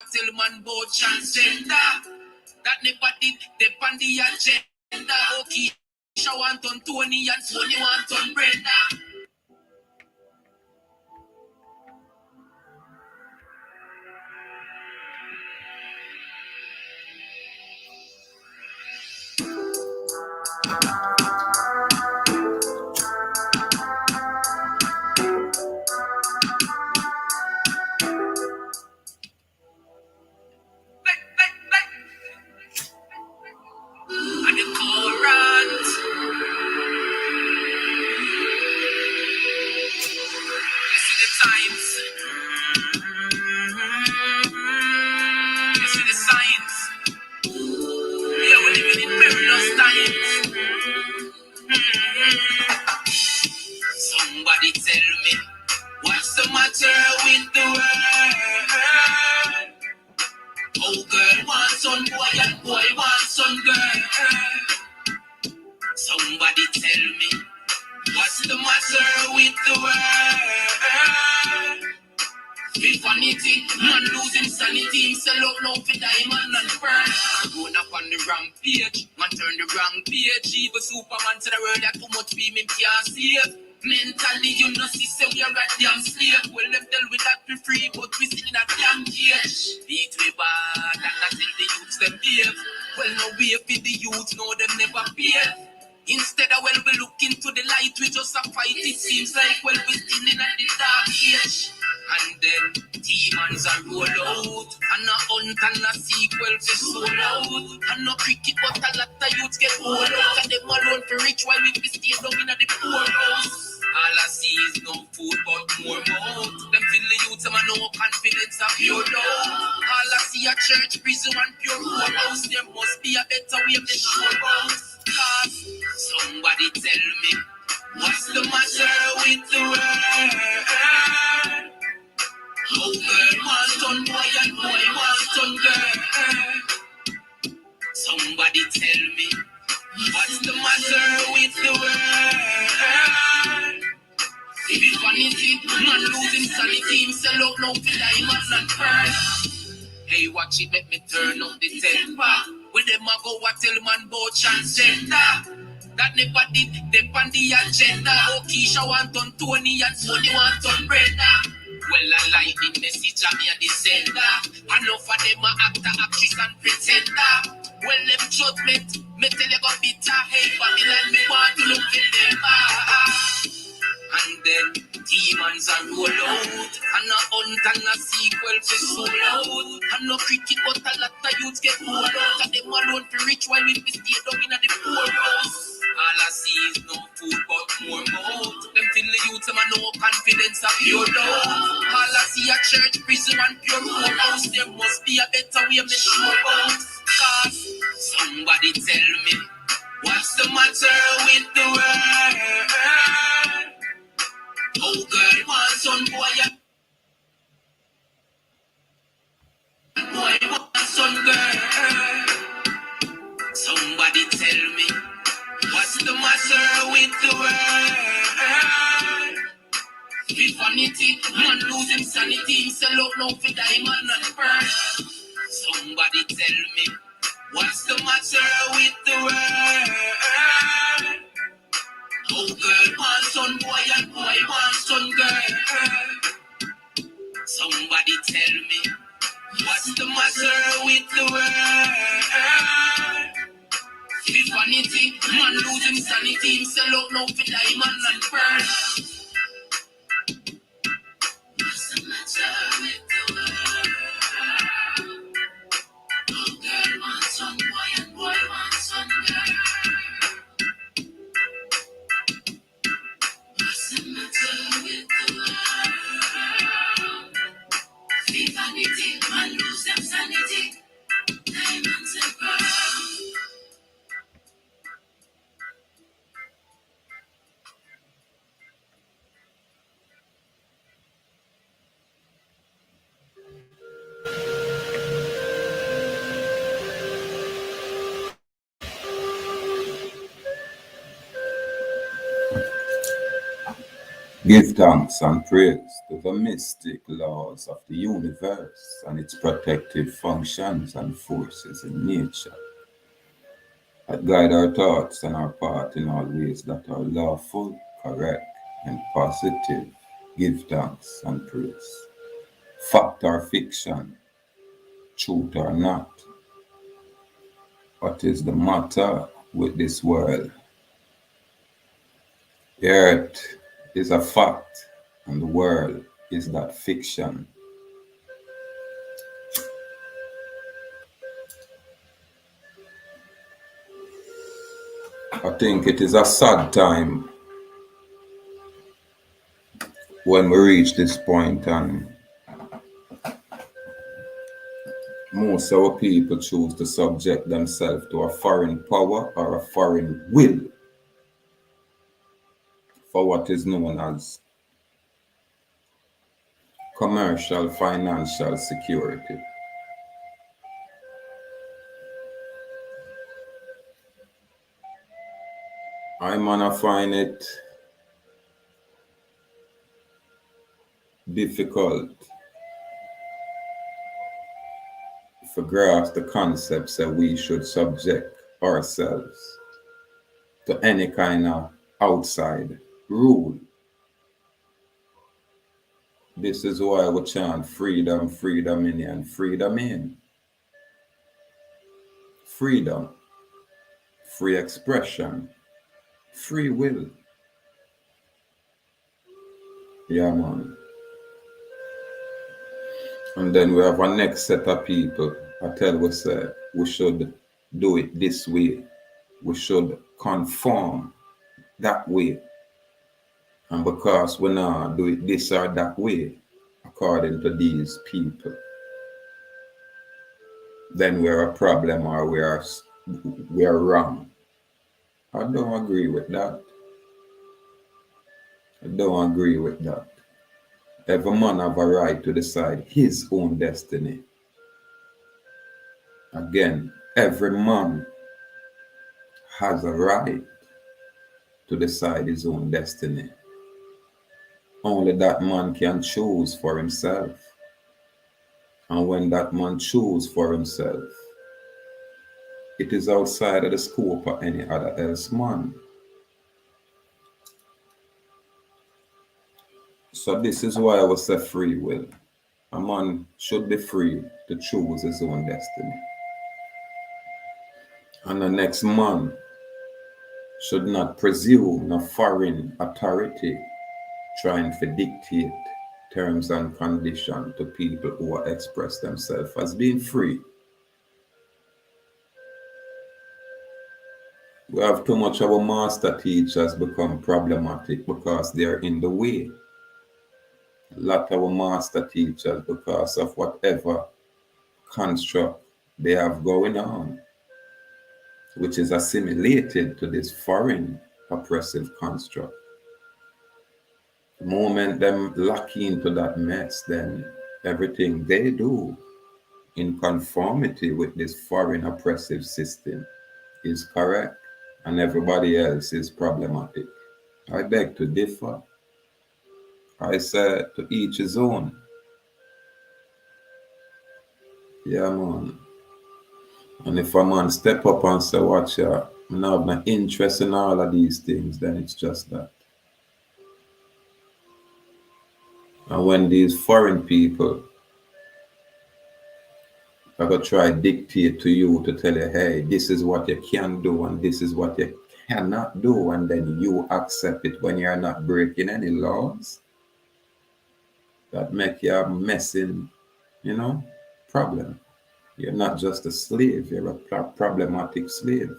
Tell man about transgender. That never did depend the agenda. Okay, Keisha want on Tony and Tony want on Brenda. And the Kurrant. You see the times. You see the signs. Yeah, we're living in perilous times. Somebody tell me, what's the matter with the world? Oh, girl wants son boy and boy wants son girl. Somebody tell me, what's the matter with the world? Feel vanity, man losing sanity. Sell out now for diamond and pearl. Going up on the wrong page, man turn the wrong page. Even Superman to the world that too much female can't save. Mentally, you know, see, say we are goddamn slave. Well, them tell we that we free, but we still in a damn cage. Beat we bad, and I tell the youths them behave. Well, no way for the youths, no, them never behave. Instead of, well, we look into the light, we just a fight. It seems like, well, we still in the dark age. And then demons are roll out, and a hunt and a sequel to soul out. And no cricket, but a lot of youths get all out. And them alone for rich while we stay down in the poorhouse. All I see is no food but more mouth. Them fill the youths and no confidence of pure love. All I see a church, prison and pure house. There must be a better way of the sure about. Cause somebody tell me, what's the matter with the world? Oh, girl wants son boy and boy wants son girl. Somebody tell me, what's the matter with the world? If it's vanity, man losing sanity. Him sell out now for diamonds and pearl. Hey, watch it, make me turn up the temper. When them a go, I tell man about transgender. That never did depend the agenda. Oh, Keisha want on Tony and Tony want on Brenda. Well, I like the message of me a the sender. Enough of them a actor, actress and pretender. Well, them judgment, me tell you go bitter. Hey, Babylon, me want to look in them. And then demons are roll out, and a hunt and a sequel to soul out. And no cricket, but a lot of youths get pulled out. And them alone for rich while we stay down in the poorhouse. All I see is no food but more mouth. Them fill the youths and no confidence of pure love. All I see a church, prison and pure house. There must be a better way of the sure about. Cause somebody tell me, what's the matter with the world? Oh, girl wants son boy and boy wants son girl. Somebody tell me, what's the matter with the world? Feel vanity, man losing sanity. Him sell out now for diamond and pearl. Somebody tell me, what's the matter with the world? Oh, girl wants son boy and boy wants son girl. Somebody tell me, what's the matter with the world? Feel vanity, man losing sanity. Him sell out now for diamond and pearl. What's the matter with the world? Oh, girl wants son boy and boy wants son girl. What's the matter with the world? Feel vanity, man lose them sanity. Diamonds and pearls. Give thanks and praise to the mystic laws of the universe and its protective functions and forces in nature that guide our thoughts and our path in all ways that are lawful, correct, and positive. Give thanks and praise. Fact or fiction, truth or not, what is the matter with this world? The earth is a fact and the world is that fiction. I think it is a sad time when we reach this point and most of our people choose to subject themselves to a foreign power or a foreign will for what is known as commercial financial security. I'm gonna find it difficult to grasp the concepts that we should subject ourselves to any kind of outside rule. This is why we chant freedom, freedom in and freedom in. Freedom, free expression, free will. Yeah, man. And then we have a next set of people. I tell us we should do it this way. We should conform that way. And because we now do it this or that way, according to these people, then we're a problem or we are wrong. I don't agree with that. I don't agree with that. Every man have a right to decide his own destiny. Again, every man has a right to decide his own destiny. Only that man can choose for himself. And when that man chooses for himself, it is outside of the scope of any other else man. So this is why I was say free will. A man should be free to choose his own destiny. And the next man should not presume a foreign authority trying to dictate terms and conditions to people who express themselves as being free. We have too much of our master teachers become problematic because they are in the way. A lot of our master teachers, because of whatever construct they have going on, which is assimilated to this foreign oppressive construct. The moment them lock into that mess, then everything they do in conformity with this foreign oppressive system is correct and everybody else is problematic. I beg to differ. I say to each his own. Yeah, man. And if a man step up and say, watch ya, I have no interest in all of these things, then it's just that. And when these foreign people are going to try dictate to you to tell you, hey, this is what you can do and this is what you cannot do, and then you accept it when you're not breaking any laws, that make you a messing, problem. You're not just a slave, you're a problematic slave.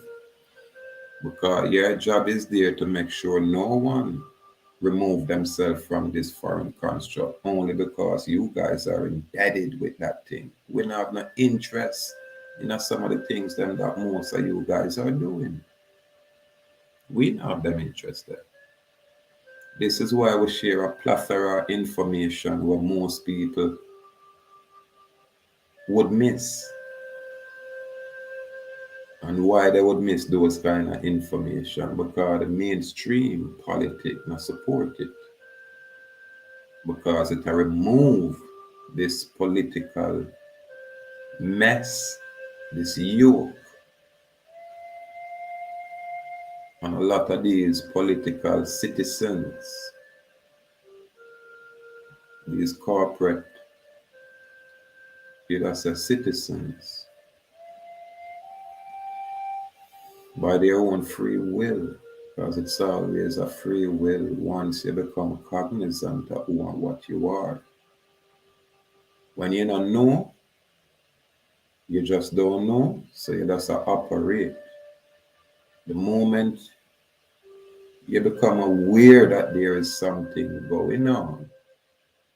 Because your job is there to make sure no one remove themselves from this foreign construct only because you guys are embedded with that thing. We don't have no interest in some of the things that most of you guys are doing. We don't have them interested. This is why we share a plethora of information where most people would miss. And why they would miss those kind of information? Because the mainstream politics not support it. because it remove this political mess, this yoke. And a lot of these political citizens, these corporate, either say citizens, by their own free will, because it's always a free will once you become cognizant of who and what you are. When you don't know, you just don't know, so you just operate. The moment you become aware that there is something going on,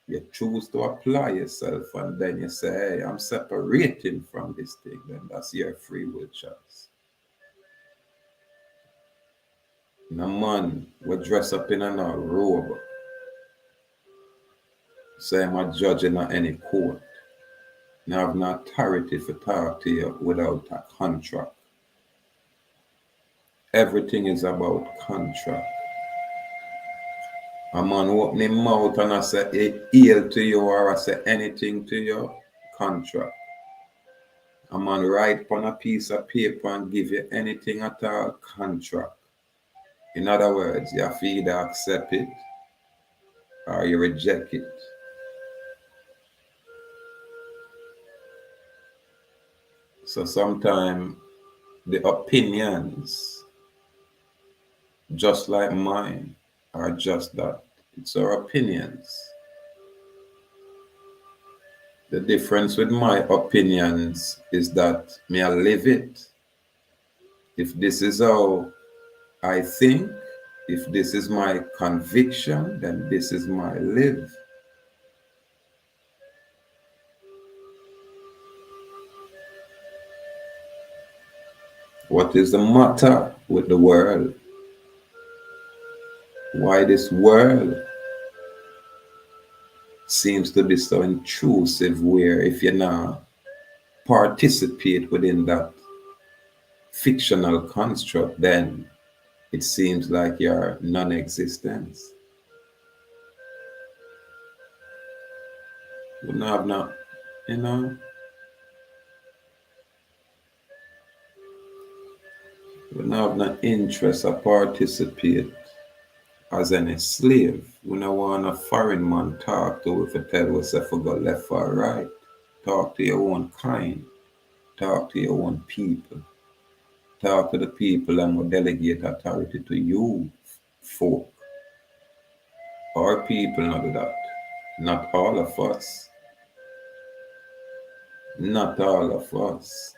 you choose to apply yourself, and then you say, hey, I'm separating from this thing, then that's your free will choice. And a man will dress up in a robe, say I'm a judge in any court, and have no authority to talk to you without a contract. Everything is about contract. A man open his mouth and I say heal to you or I say anything to you, contract. A man write on a piece of paper and give you anything at all, contract. In other words, you have to either accept it or you reject it. So sometimes the opinions, just like mine, are just that. It's our opinions. The difference with my opinions is that me I live it. If this is how I think, if this is my conviction, then this is my live. What is the matter with the world? Why this world seems to be so intrusive, where if you now participate within that fictional construct, then it seems like you're non-existence. We don't have no, you know, we don't have no interest or participate as any slave. We don't want a foreign man talk to if you tell us if we go left or right. Talk to your own kind. Talk to your own people. Talk to the people and will delegate authority to you, folk. Our people not do that. Not all of us. Not all of us.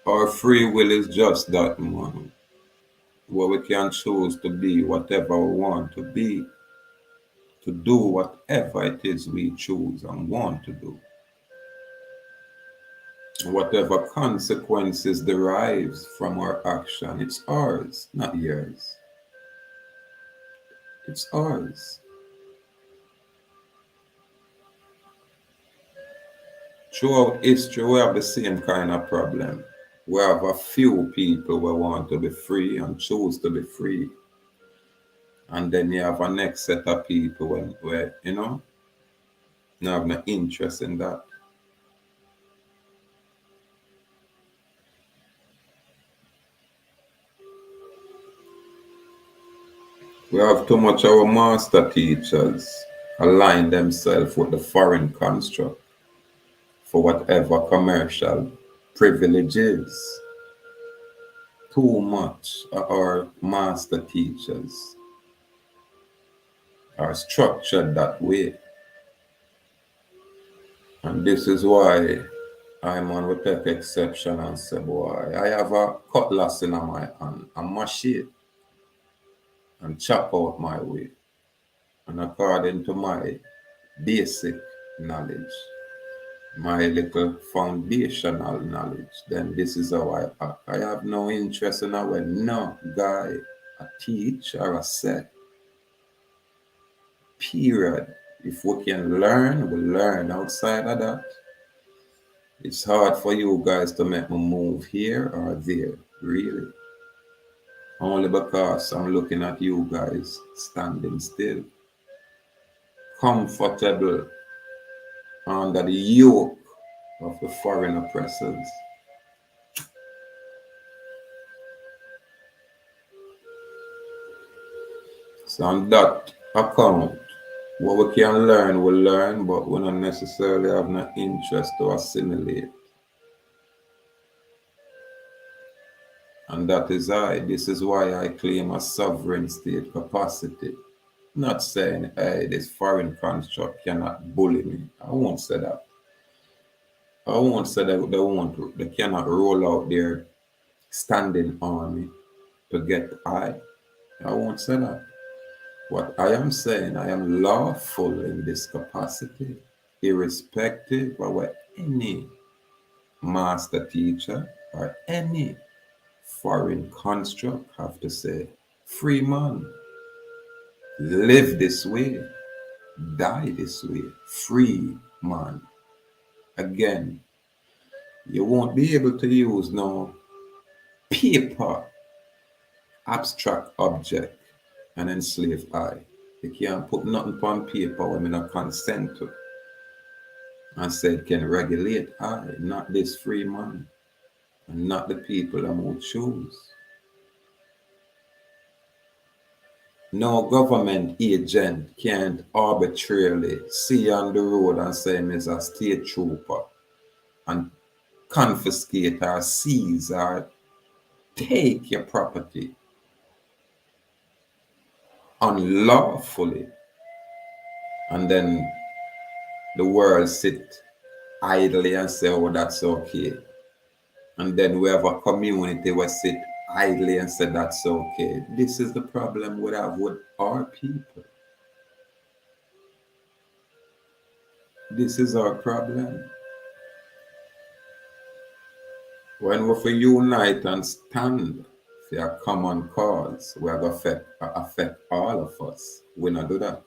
Our free will is just that, man. Where we can choose to be whatever we want to be, to do whatever it is we choose and want to do. Whatever consequences derives from our action, it's ours, not yours. It's ours. Throughout history, we have the same kind of problem. We have a few people who want to be free and choose to be free. And then you have a next set of people where you have no interest in that. We have too much our master teachers align themselves with the foreign construct for whatever commercial privileges. Too much of our master teachers are structured that way. And this is why I'm on will take exception and say, boy, I have a cutlass in my hand, a machine, and chop out my way. And according to my basic knowledge, my little foundational knowledge, then this is how I act. I have no interest in how no guy, a teach or a set. Period. If we can learn, we'll learn. Outside of that, it's hard for you guys to make me move here or there, really. Only because I'm looking at you guys standing still, comfortable under the yoke of the foreign oppressors. So on that account, what we can learn, we'll learn, but we don't necessarily have no interest to assimilate. And that is this is why I claim a sovereign state capacity. Not saying, hey, this foreign construct cannot bully me. I won't say that. I won't say that they cannot roll out their standing army to get I. I won't say that. What I am saying, I am lawful in this capacity, irrespective of what any master teacher or any foreign construct have to say. Free man, live this way, die this way. Free man. Again, you won't be able to use no paper, abstract object and enslave I. You can't put nothing on paper when I not consent to. And say it can regulate I, not this free man, and not the people that will choose. No government agent can't arbitrarily see you on the road and say him is a state trooper and confiscate or seize or take your property unlawfully, and then the world sit idly and say, oh, that's okay. And then we have a community where sit idly and say, that's okay. This is the problem we have with our people. This is our problem. When we unite and stand for a common cause, we are going to affect all of us. We not do that.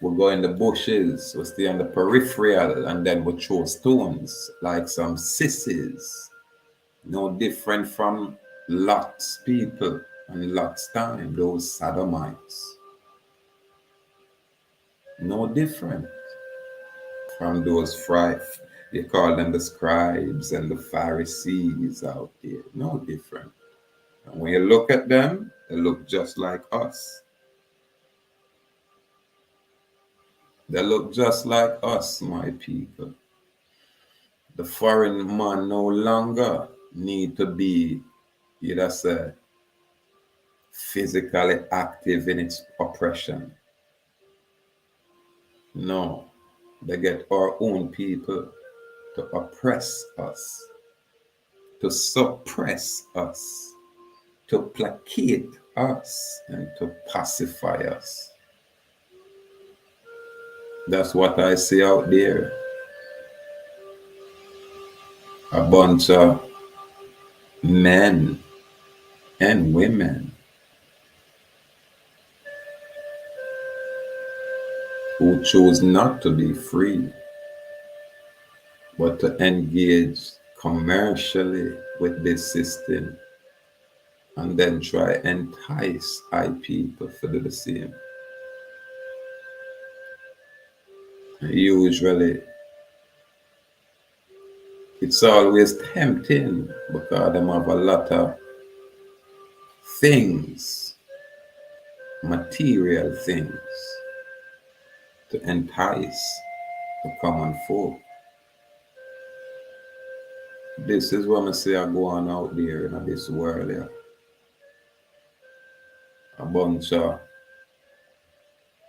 We go in the bushes, we stay on the peripheral, and then we throw stones like some sissies. No different from Lot's people and Lot's time, those sodomites. No different from those you call them the scribes and the Pharisees out there. No different. And when you look at them, they look just like us. They look just like us, my people. The foreign man no longer need to be, you'd say, physically active in its oppression. No, they get our own people to oppress us, to suppress us, to placate us, and to pacify us. That's what I see out there. A bunch of men and women who choose not to be free, but to engage commercially with this system and then try entice people to do the same. Usually, it's always tempting because they have a lot of things, material things, to entice the common folk. This is what I say I go on out there in this world here. A bunch of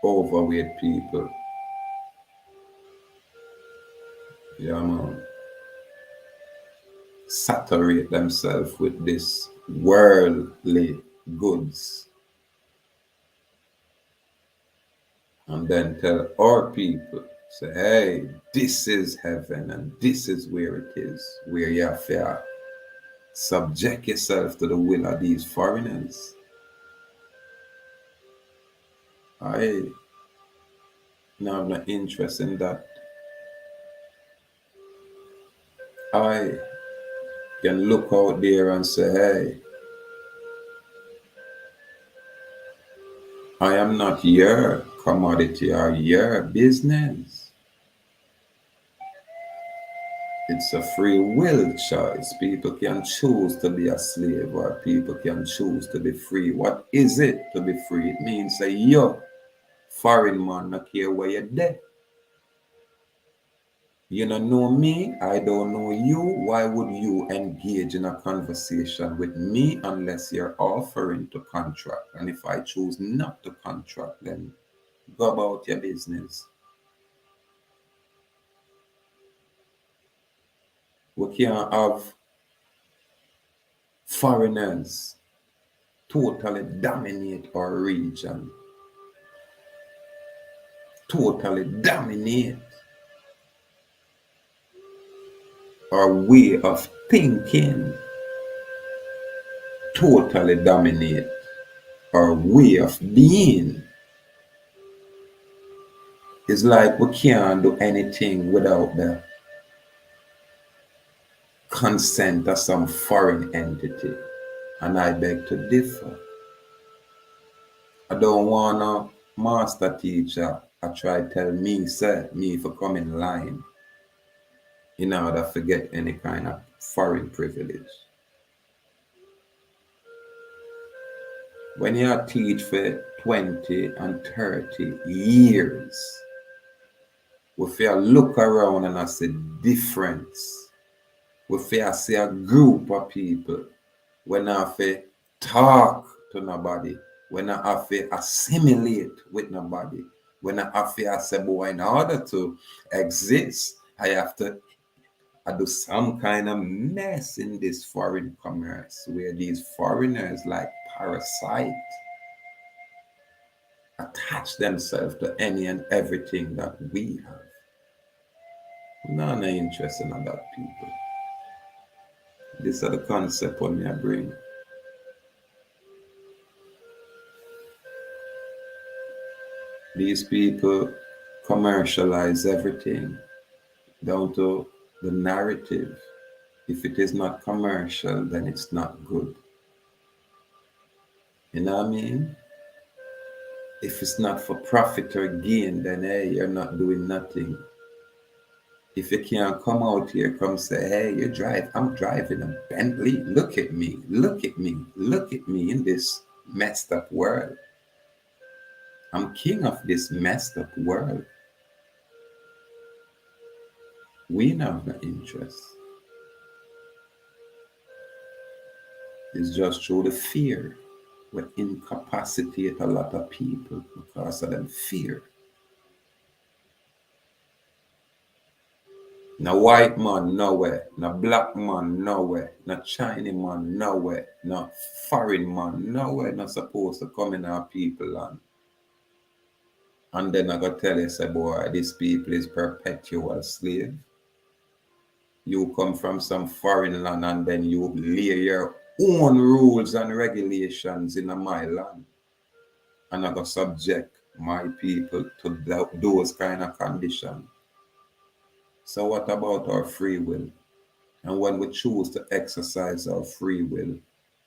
overweight people. Yeah, man. Saturate themselves with this worldly goods. And then tell our people, say, hey, this is heaven and this is where it is, where you have to subject yourself to the will of these foreigners. Aye. No, I'm not interested in that. I can look out there and say, hey, I am not your commodity or your business. It's a free will choice. People can choose to be a slave or people can choose to be free. What is it to be free? It means that you, foreign man, not care where you're dead. You don't know me, I don't know you. Why would you engage in a conversation with me unless you're offering to contract? And if I choose not to contract, then go about your business. We can't have foreigners totally dominate our region, totally dominate our way of thinking, totally dominate our way of being. It's like we can't do anything without the consent of some foreign entity. And I beg to differ. I don't want a master teacher I try tell me, say, me for come in line in order to get any kind of foreign privilege. When you teach for 20 and 30 years, if you look around and I see difference, if you see a group of people, when I have to talk to nobody, when I have to assimilate with nobody, when I have to say, boy, in order to exist, I do some kind of mess in this foreign commerce where these foreigners like parasites attach themselves to any and everything that we have. None are interested in that people. These are the concept on my brain. These people commercialize everything down to the narrative. If it is not commercial, then it's not good. You know what I mean? If it's not for profit or gain, then hey, you're not doing nothing. If you can't come out here, come say, hey, I'm driving a Bentley. Look at me, look at me, look at me in this messed up world. I'm king of this messed up world. We have no interest. It's just through the fear. We incapacitate a lot of people because of them fear. No white man, nowhere. No black man, nowhere. No Chinese man, nowhere. No foreign man, nowhere. Not supposed to come in our people land. And then I go tell you, say, boy, this people is perpetual slave. You come from some foreign land and then you lay your own rules and regulations in my land. And I go subject my people to those kind of conditions. So what about our free will? And when we choose to exercise our free will,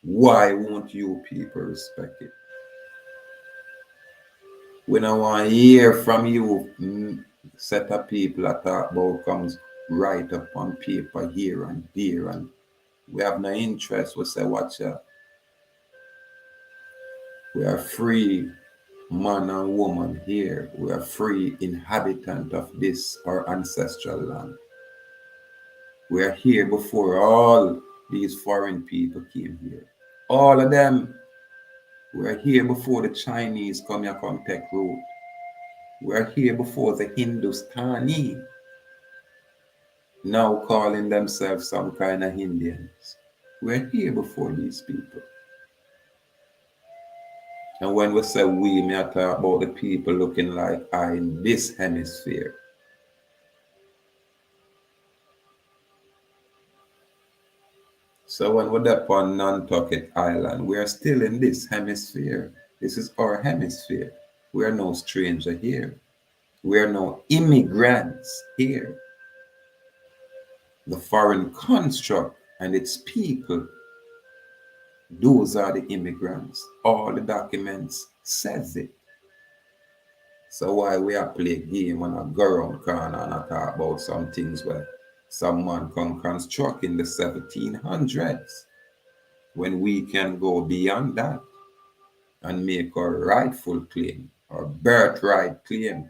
why won't you people respect it? We don't want to hear from you set of people that talk about comes right up on paper here and there, and we have no interest. We say, watch out. We are free man and woman here. We are free inhabitant of this, our ancestral land. We are here before all these foreign people came here. All of them were here before the Chinese come here come take root. We are here before the Hindustani, now calling themselves some kind of Indians. We're here before these people. And when we say we, may I talk about the people looking like I in this hemisphere. So when we're up on Nantucket Island, we are still in this hemisphere. This is our hemisphere. We are no stranger here. We are now immigrants here. The foreign construct and its people, those are the immigrants. All the documents says it. So why we are play game and I go around corner and I talk about some things where some man come construct in the 1700s when we can go beyond that and make a rightful claim or birthright claim.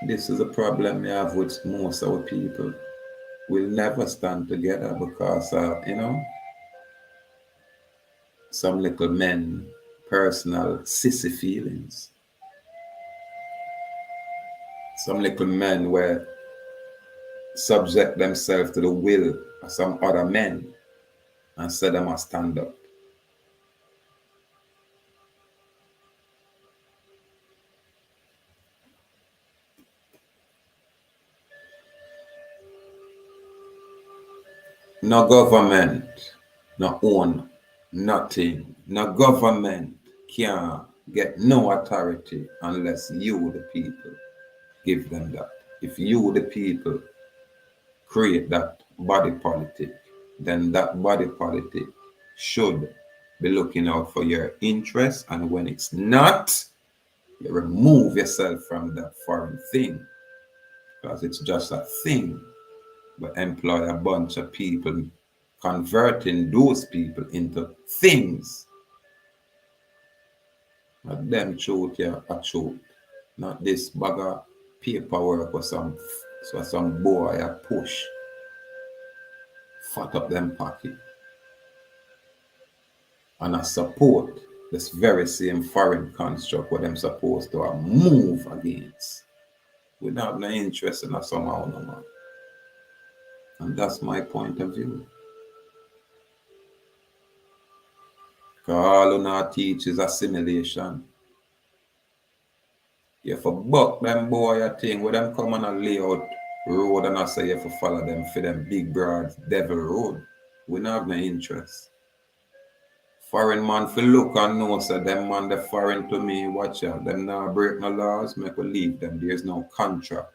This is a problem we have with most of our people. We'll never stand together because some little men personal sissy feelings. Some little men were subject themselves to the will of some other men and say they must stand up. No government, no own nothing. No government can get no authority unless you, the people, give them that. If you, the people, create that body politic, then that body politic should be looking out for your interests. And when it's not, you remove yourself from that foreign thing because it's just a thing. But employ a bunch of people, converting those people into things. Not them truth, yeah, a truth. Not this bag of paperwork or some boy a push. Fat up them pocket. And I support this very same foreign construct what them supposed to move against. We don't have no interest in that somehow, no man. And that's my point of view. Because all of our teach is assimilation. You have to buck them boy a thing where them come on a layout road and I say you have to follow them for them big broad devil road. We don't have no interest. Foreign man for look and know so them man they foreign to me, watch out. Them now break no laws, make we leave them. There's no contract.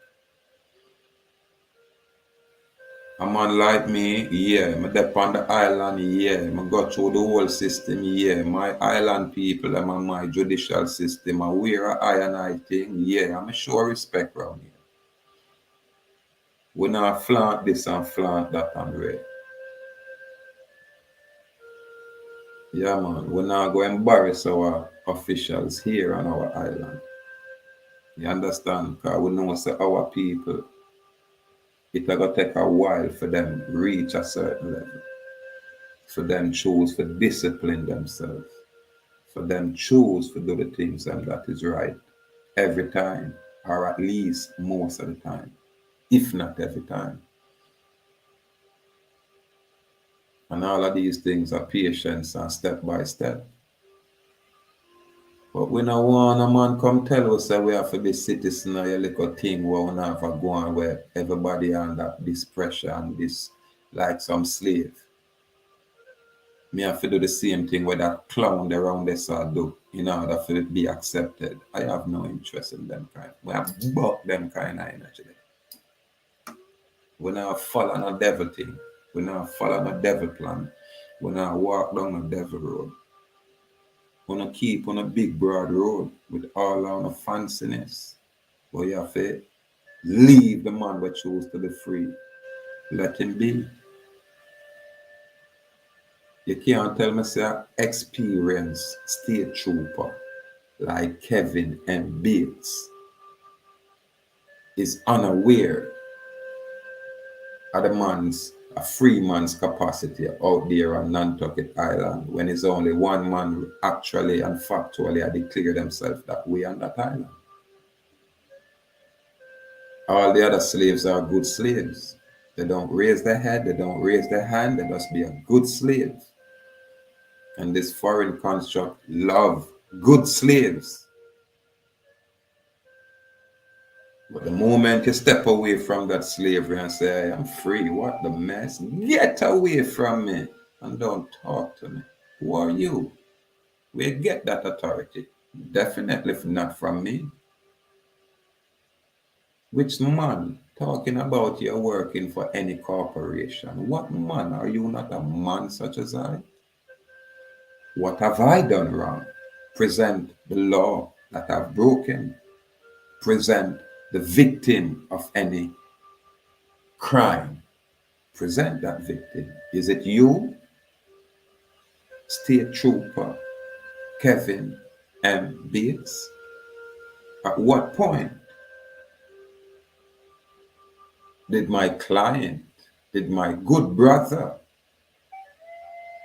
A man like me, yeah, me dep on the island, yeah, me go through the whole system, yeah. My island people, them and my judicial system, I wear a I and I thing, yeah, I'm sure respect around here. We not flaunt this and flaunt that and red. Yeah, man, we not go embarrass our officials here on our island. You understand? Because we know say our people, it's going to take a while for them reach a certain level. For them choose to discipline themselves. For them choose to do the things that is right every time, or at least most of the time, if not every time. And all of these things are patience and step by step. But we don't want a man come tell us that we have to be citizen of a little thing where we have to go on where everybody under this pressure and this like some slave. Me have to do the same thing where that clown around us are do in order for it to be accepted. I have no interest in them kind. We have bought them kind of energy. We now follow no devil thing. We now follow no devil plan. We now walk down the devil road. We now keep on a big broad road with all our fanciness. But you have to leave the man that choose to be free. Let him be. You can't tell me say experienced state trooper like Kevin M. Bates is unaware of a free man's capacity out there on Nantucket Island when it's only one man actually and factually declare themselves that way on that island. All the other slaves are good slaves. They don't raise their head, they don't raise their hand, they must be a good slave. And this foreign construct love good slaves. But the moment you step away from that slavery and say, I am free, what the mess? Get away from me and don't talk to me. Who are you? Where you get that authority? Definitely not from me. Which man talking about you're working for any corporation? What man? Are you not a man such as I? What have I done wrong? Present the law that I've broken. Present the victim of any crime. Present that victim. Is it you, State Trooper Kevin M. Bates? At what point did my client, did my good brother,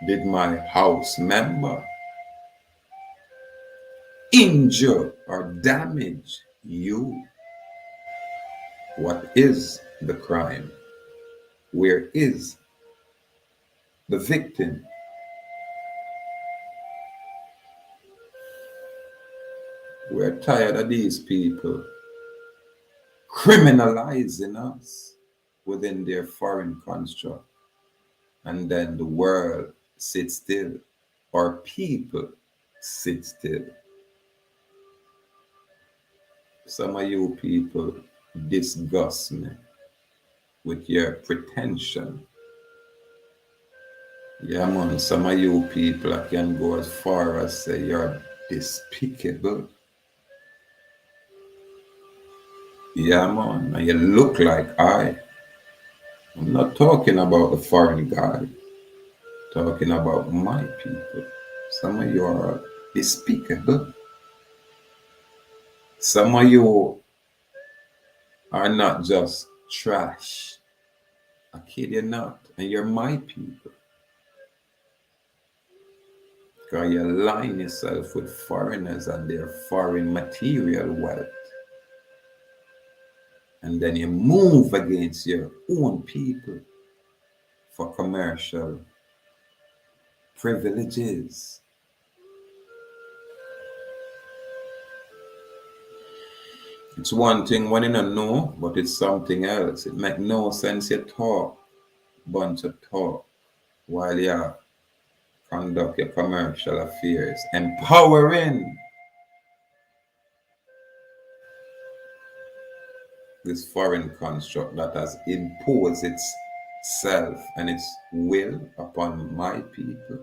did my house member injure or damage you? What is the crime? Where is the victim? We're tired of these people criminalizing us within their foreign construct, and then the world sits still, or people sit still. Some of you people disgust me with your pretension. Yeah, man, some of you people, I can go as far as say you're despicable. Yeah, man, and you look like I. I'm not talking about the foreign guy, talking about my people. Some of you are despicable. Some of you are not just trash. I kid you not. And you're my people. Because you align yourself with foreigners and their foreign material wealth. And then you move against your own people for commercial privileges. It's one thing when you don't know, but it's something else. It makes no sense you talk, bunch of talk, while you conduct your commercial affairs, empowering this foreign construct that has imposed itself and its will upon my people.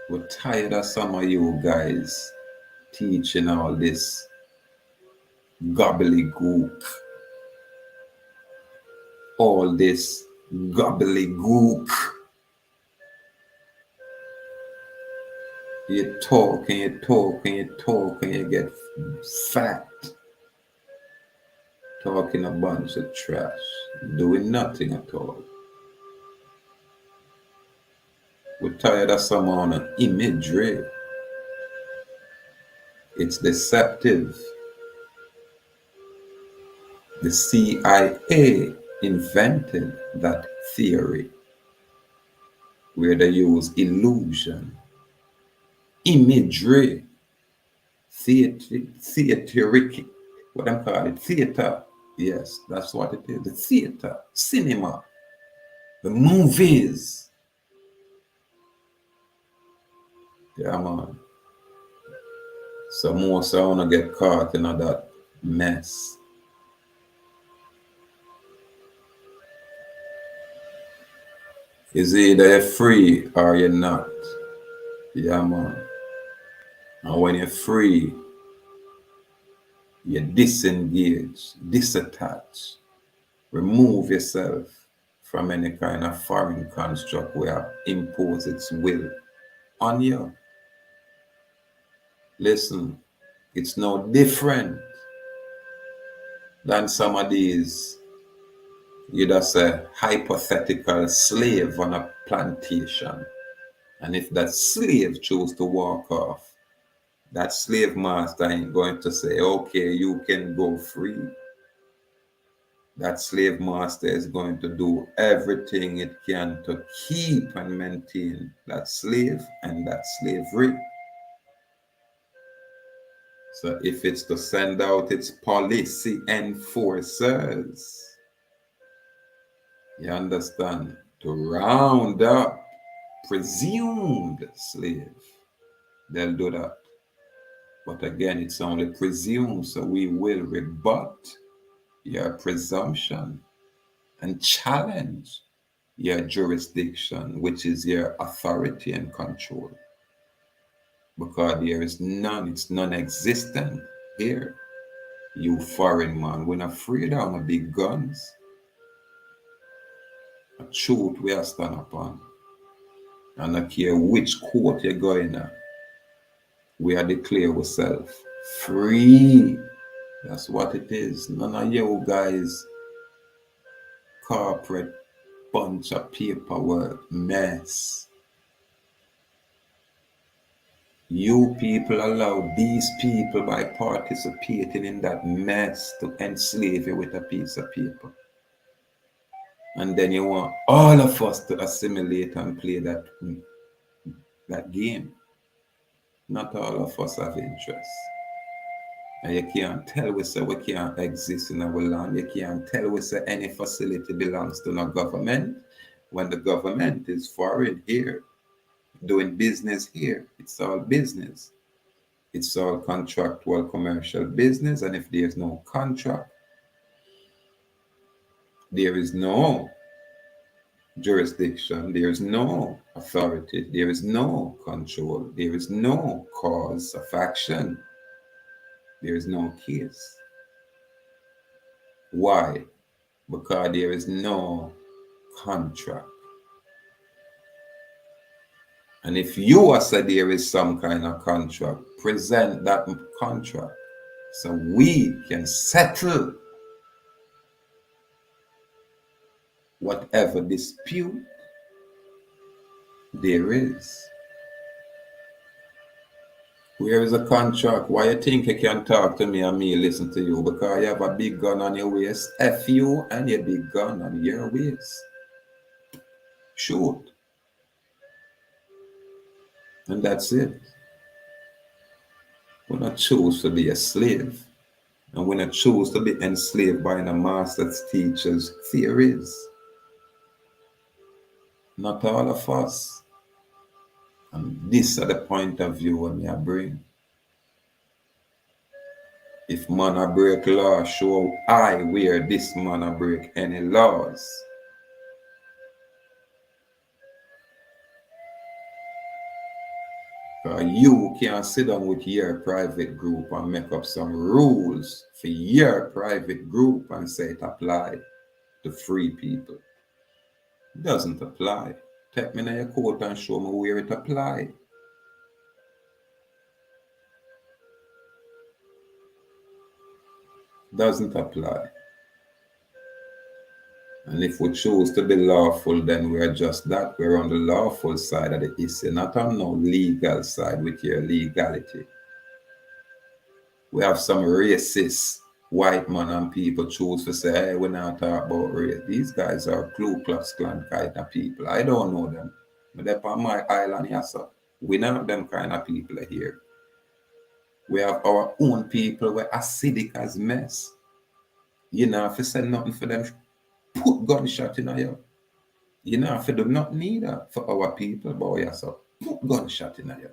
We're tired of some of you guys teaching all this gobbledygook, all this gobbledygook. You talk and you talk and you talk and you get fat. Talking a bunch of trash, doing nothing at all. We're tired of some on an imagery. It's deceptive. The CIA invented that theory where they use illusion, imagery, theatric, what I'm calling it, theater. Yes, that's what it is. The theater, cinema, the movies. Yeah, man. So most I want to get caught in that mess. Is either you're free or you're not. Yeah, man. And when you're free, you disengage, disattach, remove yourself from any kind of foreign construct where impose its will on you. Listen, it's no different than some of these, you'd have say, hypothetical slave on a plantation. And if that slave choose to walk off, that slave master ain't going to say, okay, you can go free. That slave master is going to do everything it can to keep and maintain that slave and that slavery. So if it's to send out its policy enforcers, you understand, to round up presumed slave, they'll do that. But again, it's only presumed, so we will rebut your presumption and challenge your jurisdiction, which is your authority and control. Because there is none, it's non-existent here. You foreign man, we're not afraid of no big guns. A truth we are stand upon. And I care which court you're going at. We are declare ourselves free. That's what it is. None of you guys corporate bunch of paperwork mess. You people allow these people by participating in that mess to enslave you with a piece of paper. And then you want all of us to assimilate and play that game. Not all of us have interest. And you can't tell we say we can't exist in our land. You can't tell we say any facility belongs to no government when the government is foreign here, doing business here. It's all business. It's all contractual commercial business. And if there's no contract, there is no jurisdiction, there is no authority, there is no control, there is no cause of action, there is no case. Why? Because there is no contract. And if you are said there is some kind of contract, present that contract so we can settle whatever dispute there is. Where is the contract? Why you think you can talk to me and me listen to you? Because you have a big gun on your waist. F you and your big gun on your waist. Shoot. And that's it. We don't choose to be a slave. And we don't choose to be enslaved by the master's teacher's theories. Not all of us. And this is the point of view when I bring. If man a break law, show I where this man a break any laws. You can sit down with your private group and make up some rules for your private group and say it apply to free people. It doesn't apply. Take me to your court and show me where it applies. Doesn't apply. And if we choose to be lawful, then we're just that. We're on the lawful side of the issue, not on no legal side with your legality. We have some racist white man and people choose to say, hey, we're not talking about race. These guys are Ku Klux Klan kind of people. I don't know them. But they're on my island here, so we don't have them kind of people here. We have our own people. We're acidic as mess. You know, if you say nothing for them, put gunshot in you. You know, if you do not need that for our people, boy, so put gunshot in you.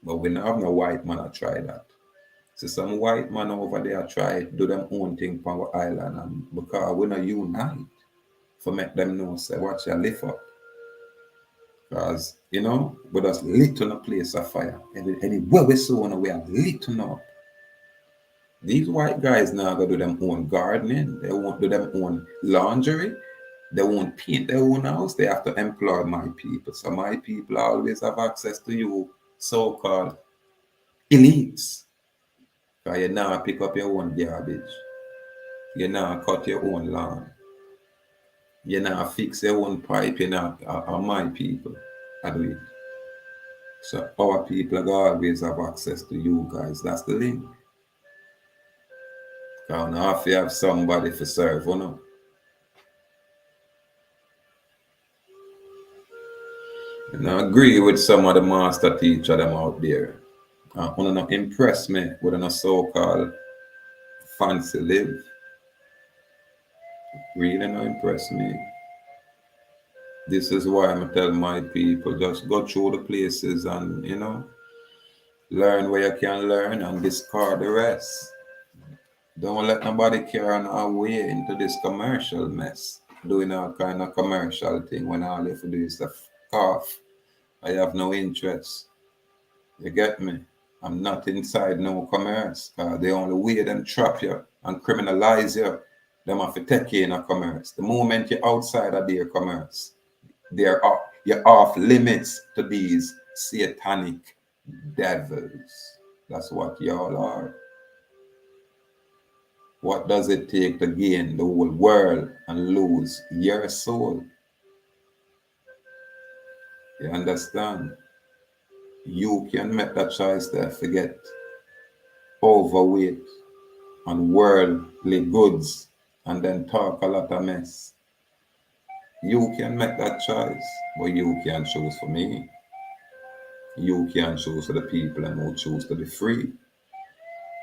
But we don't have no white man to try that. So some white man over there try to do them own thing on our island, and because we not unite for make them know, say, watch your lift up. Because, you know, we just lit on a place of fire. Anywhere we saw we are lit up. These white guys now go do them own gardening, they won't do them own laundry, they won't paint their own house, they have to employ my people. So my people always have access to you so-called elites. Because you now pick up your own garbage. You now cut your own lawn. You now fix your own pipe, you know, are my people. I do it. So our people always have access to you guys. That's the link. Because now if you have somebody to serve, you know. And I agree with some of the master teacher them out there. Want to impress me with a so-called fancy live. Really not impress me. This is why I tell my people, just go through the places and, learn where you can learn and discard the rest. Don't let nobody carry our way into this commercial mess, doing all kind of commercial thing when all you have to do is to cough. I have no interest. You get me? I'm not inside no commerce. The only way them trap you and criminalize you, them have to take you in a commerce. The moment you're outside of their commerce, you're off limits to these satanic devils. That's what y'all are. What does it take to gain the whole world and lose your soul? You understand? You can make that choice to forget overweight and worldly goods and then talk a lot of mess. You can make that choice, but you can't choose for me. You can't choose for the people and who choose to be free.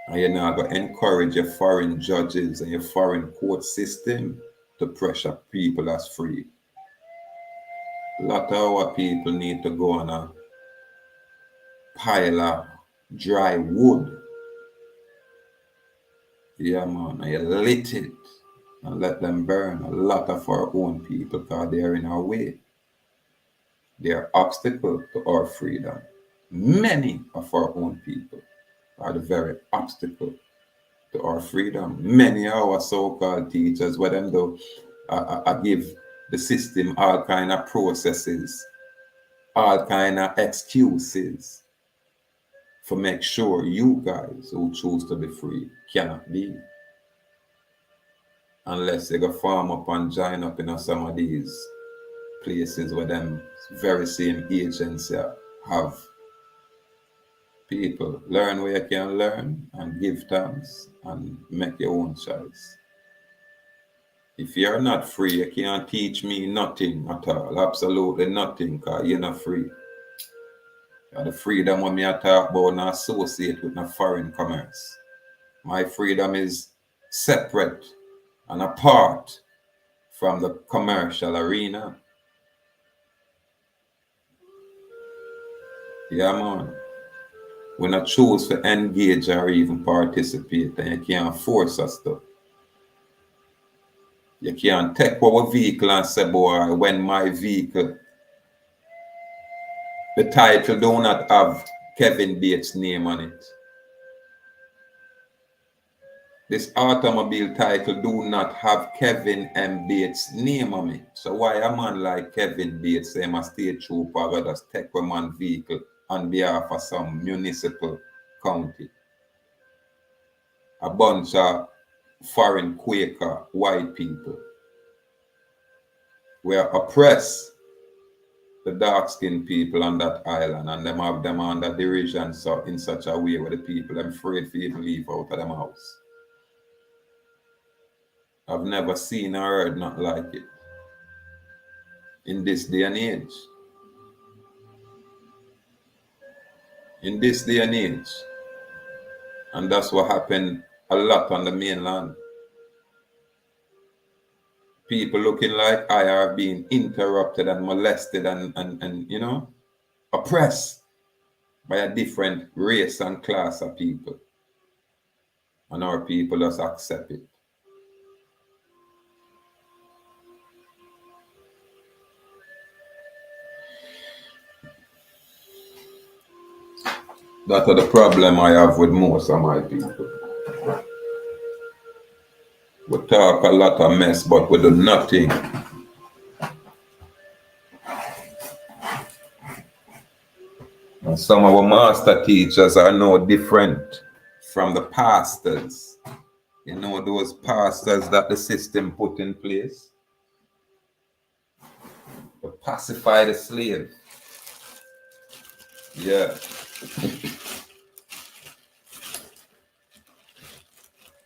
And you're not going to encourage your foreign judges and your foreign court system to pressure people as free. A lot of our people need to go on a pile of dry wood. Yeah, man, and you lit it and let them burn. A lot of our own people, because they are in our way. They are obstacle to our freedom. Many of our own people are the very obstacle to our freedom. Many of our so-called teachers, what them do, I give the system all kind of processes, all kind of excuses for make sure you guys who choose to be free cannot be. Unless you go farm up and join up in some of these places where them very same agents have people. Learn where you can learn and give thanks and make your own choice. If you're not free, you can't teach me nothing at all. Absolutely nothing, because you're not free. The freedom when me I talk about not associate with no foreign commerce. My freedom is separate and apart from the commercial arena. Yeah, man. When I choose to engage or even participate, and you can't force us to. You can't take our vehicle and say, boy, when my vehicle, the title do not have Kevin Bates' name on it. This automobile title do not have Kevin M. Bates' name on it. So why a man like Kevin Bates say I'm a state trooper will just take a man vehicle on behalf of some municipal county? A bunch of foreign Quaker white people were oppressed the dark-skinned people on that island, and them have them under derision so in such a way where the people them afraid to even leave out of them house. I've never seen or heard not like it in this day and age. In this day and age. And that's what happened a lot on the mainland. People looking like I are being interrupted and molested and oppressed by a different race and class of people. And our people just accept it. That's the problem I have with most of my people. We talk a lot of mess, but we do nothing. And some of our master teachers are no different from the pastors. You know, those pastors that the system put in place to pacify the slave. Yeah.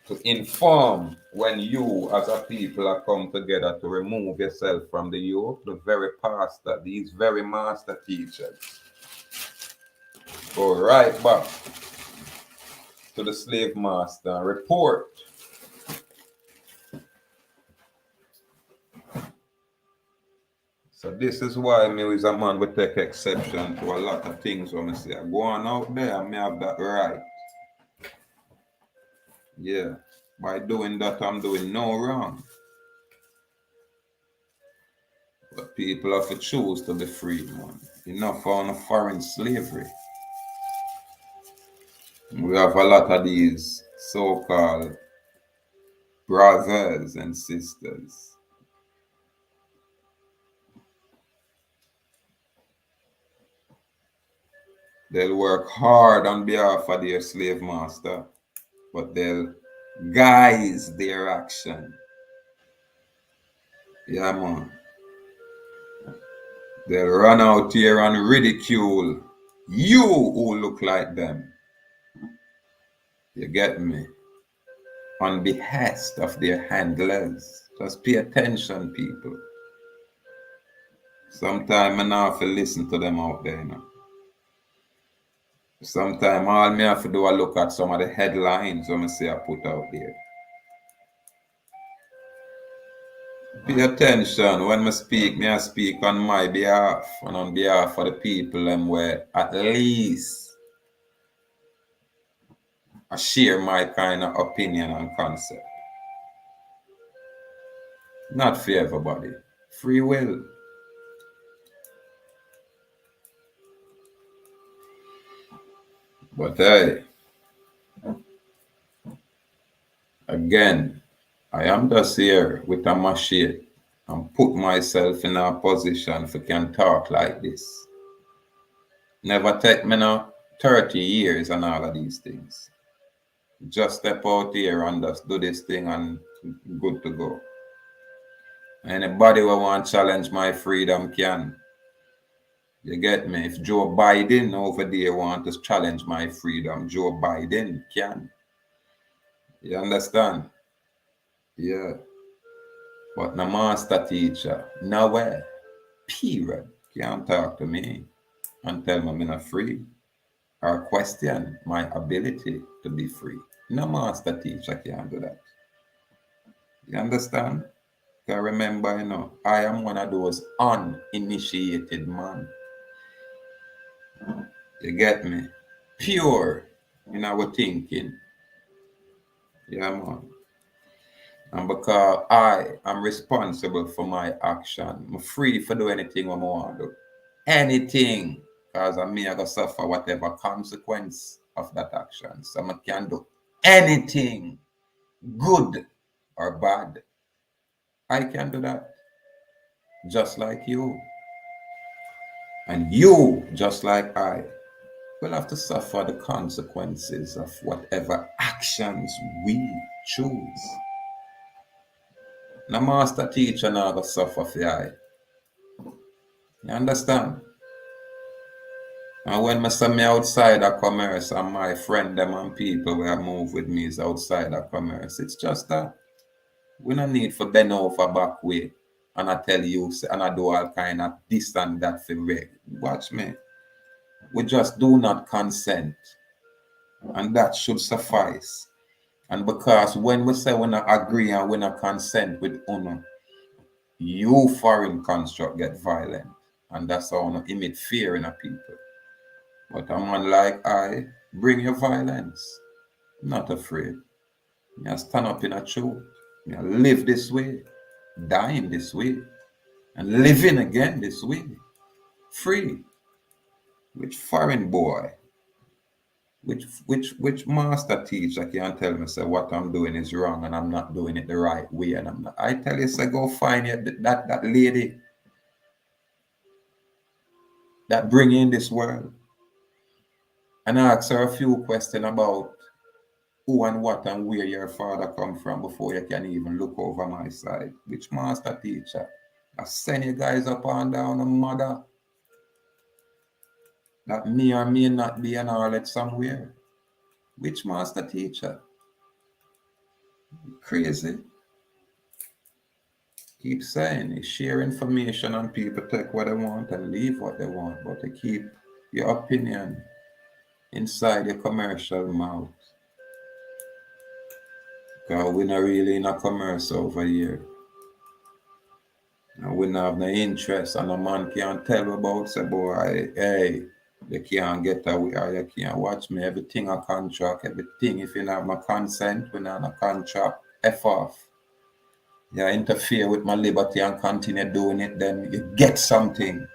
To inform when you as a people are come together to remove yourself from the yoke, the very pastor, these very master teachers, go right back to the slave master and report. So this is why me as a man would take exception to a lot of things when I say I go on out there and me have that right. Yeah. By doing that I'm doing no wrong. But people have to choose to be free, man. Enough on a foreign slavery. We have a lot of these so-called brothers and sisters. They'll work hard on behalf of their slave master, but they'll guise their action. Yeah, man. They'll run out here and ridicule you who look like them. You get me? On behest of their handlers. Just pay attention, people. Sometimes I not have to listen to them out there, you know. Sometimes all me have to do is look at some of the headlines when I say I put out there. Pay attention when I speak, me I speak on my behalf and on behalf of the people and where at least I share my kind of opinion and concept. Not for everybody. Free will. But hey, again, I am just here with a machete and put myself in a position for can talk like this. Never take me now 30 years and all of these things. Just step out here and just do this thing and good to go. Anybody who want to challenge my freedom can. You get me? If Joe Biden over there want to challenge my freedom, Joe Biden can. You understand? Yeah. But no master teacher, nowhere, period, can't talk to me and tell me I'm not free or question my ability to be free. No master teacher can do that. You understand? Because remember, you know, I am one of those uninitiated man. You get me? Pure in our thinking. Yeah, man. And because I am responsible for my action, I'm free for do anything I want to do. Anything. Because I may go suffer whatever consequence of that action. So I can do anything, good or bad. I can do that. Just like you. And you, just like I, will have to suffer the consequences of whatever actions we choose. No master teacher now go suffer for I. You understand? And when I say me outside of commerce and my friend them and people where move with me is outside of commerce, it's just that we no need for bend over back way and I tell you and I do all kind of this and that for reg. Watch me. We just do not consent. And that should suffice. And because when we say we not agree and we not consent with UNO, you foreign construct get violent. And that's how we emit fear in a people. But a man like I, bring your violence. Not afraid. You stand up in a truth. You live this way, dying this way, and living again this way. Free. Which foreign boy? Which master teacher can tell me say what I'm doing is wrong and I'm not doing it the right way and I'm not. I tell you say go find that lady that bring you in this world and ask her a few questions about who and what and where your father come from before you can even look over my side. Which master teacher? I send you guys up and down a mother that may or may not be an harlot somewhere. Which master teacher? Crazy. Keep saying it, share information and people take what they want and leave what they want, but to keep your opinion inside your commercial mouth. Because we're not really in a commerce over here. And we don't have no interest, and a man can't tell about, say, boy, hey, you can't get away, or you can't watch me. Everything a contract, everything. If you don't have my consent, we not a contract. F off. You interfere with my liberty and continue doing it, then you get something.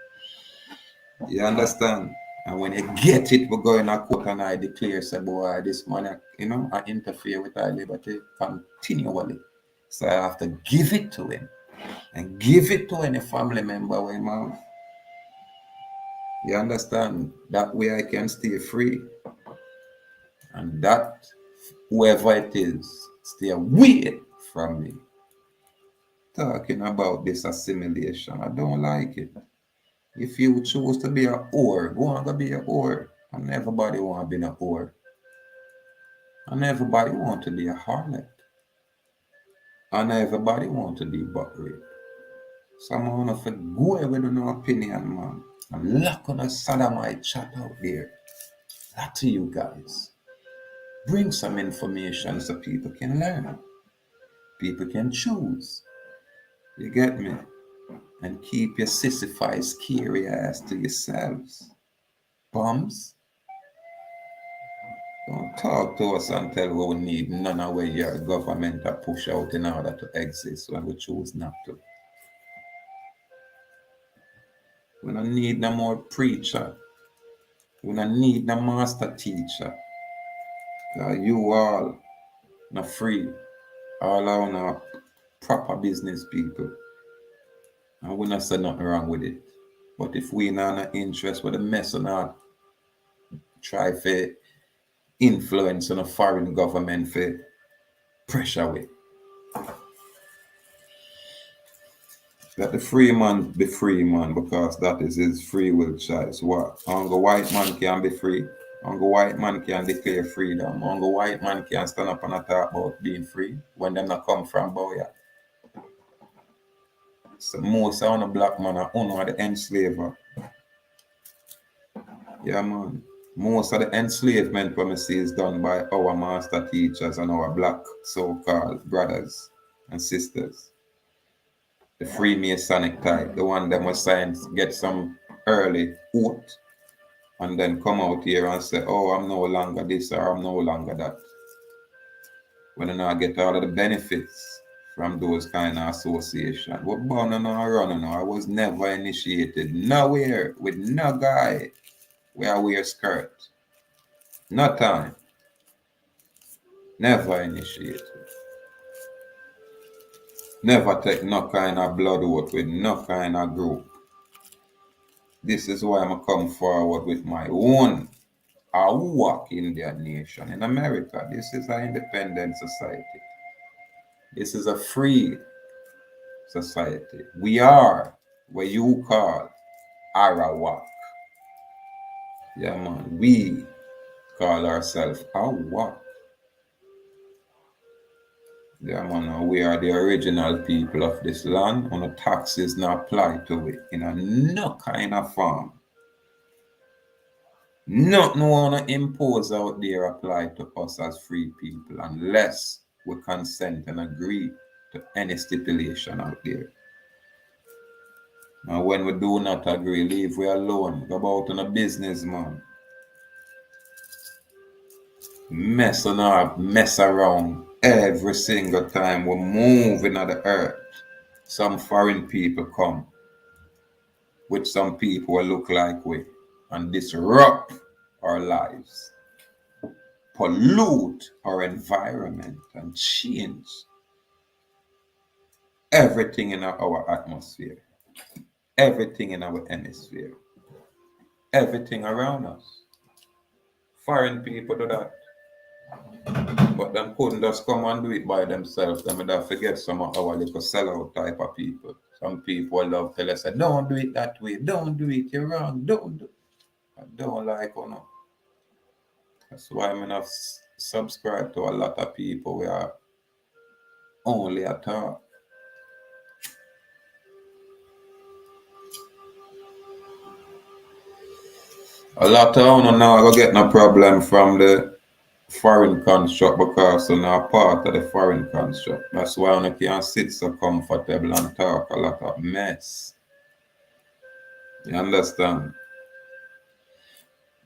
You understand? And when you get it, we go in a court and I declare, say, boy, this man, I interfere with our liberty continually. So I have to give it to him and give it to any family member we have. You understand? That way I can stay free. And that, whoever it is, stay away from me. Talking about this assimilation, I don't like it. If you choose to be a whore, go on to be a whore. And everybody want to be a whore. And everybody want to be a harlot. And everybody want to be butt raped. Someone of a go away with no opinion, man. And lock on a sodomite chat out there. That to you guys. Bring some information so people can learn. People can choose. You get me? And keep your sissified, scary ass to yourselves. Bums. Don't talk to us and tell we need none of what your government to push out in order to exist when we choose not to. We don't need no more preacher. We don't need no master teacher. You all not free. All our not proper business people. And we not say nothing wrong with it. But if we not no interest with the mess or not, try to influence on a foreign government for pressure with. Let the free man be free, man, because that is his free will choice. What? Only white man can be free. Only white man can declare freedom. Only white man can stand up and talk about being free when them not come from Boya. So most of the black man are the enslaver. Yeah, man. Most of the enslavement we see is done by our master teachers and our black so-called brothers and sisters. The Freemasonic type, the one that was science get some early oath and then come out here and say, oh, I'm no longer this or I'm no longer that. When I now get all of the benefits from those kind of associations. What born and running, I was never initiated nowhere with no guy where I wear skirt. No time. Never initiated. Never take no kind of blood oath with no kind of group. This is why I'm come forward with my own ahuuakhnation in America. This is an independent society. This is a free society. We are what you call Arawak. Yeah, man. We call ourselves Ahuuak. Yeah, man. We are the original people of this land, and the taxes not apply to it in a no kind of form. Nothing wanna impose out there apply to us as free people unless we consent and agree to any stipulation out there. Now when we do not agree, leave we alone. Go about on a business, man. Mess around every single time we move in the earth. Some foreign people come with some people who look like we and disrupt our lives, pollute our environment, and change everything in our atmosphere, everything in our hemisphere, everything around us. Foreign people do that. But them couldn't just come and do it by themselves. Them would have forget some of our little sellout type of people. Some people love tell us, don't do it that way, don't do it, you're wrong, don't do it. I don't like or no. That's why I'm not subscribe to a lot of people who are only a talk. A lot of them now I go get no problem from the foreign construct because you're not part of the foreign construct. That's why you can't sit so comfortable and talk a lot of mess. You understand?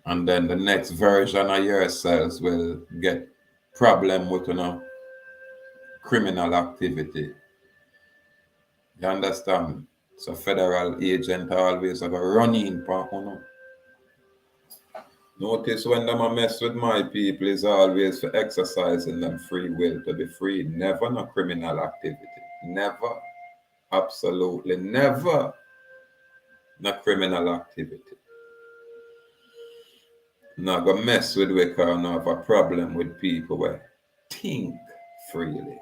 And then the next version of yourselves will get problem with criminal activity. You understand? So federal agent always have a running for. Notice when them a mess with my people is always for exercising them free will to be free. Never no criminal activity. Never. Absolutely never no criminal activity. Not go mess with we because I have a problem with people where think freely.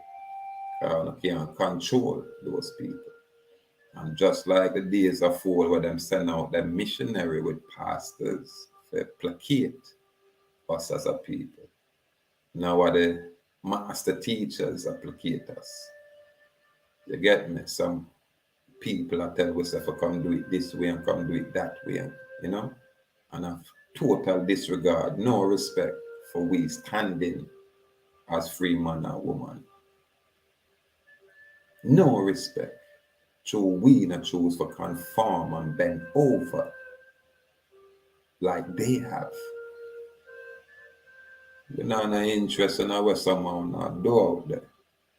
Because I can't control those people. And just like the days of old where them send out them missionary with pastors to placate us as a people. Now are the master teachers are placators. You get me? Some people are tell us if I come do it this way and come do it that way, you know? And have total disregard, no respect for we standing as free man and woman. No respect. So we not choose for conform and bend over like they have. We're not no interest in what someone not do out there.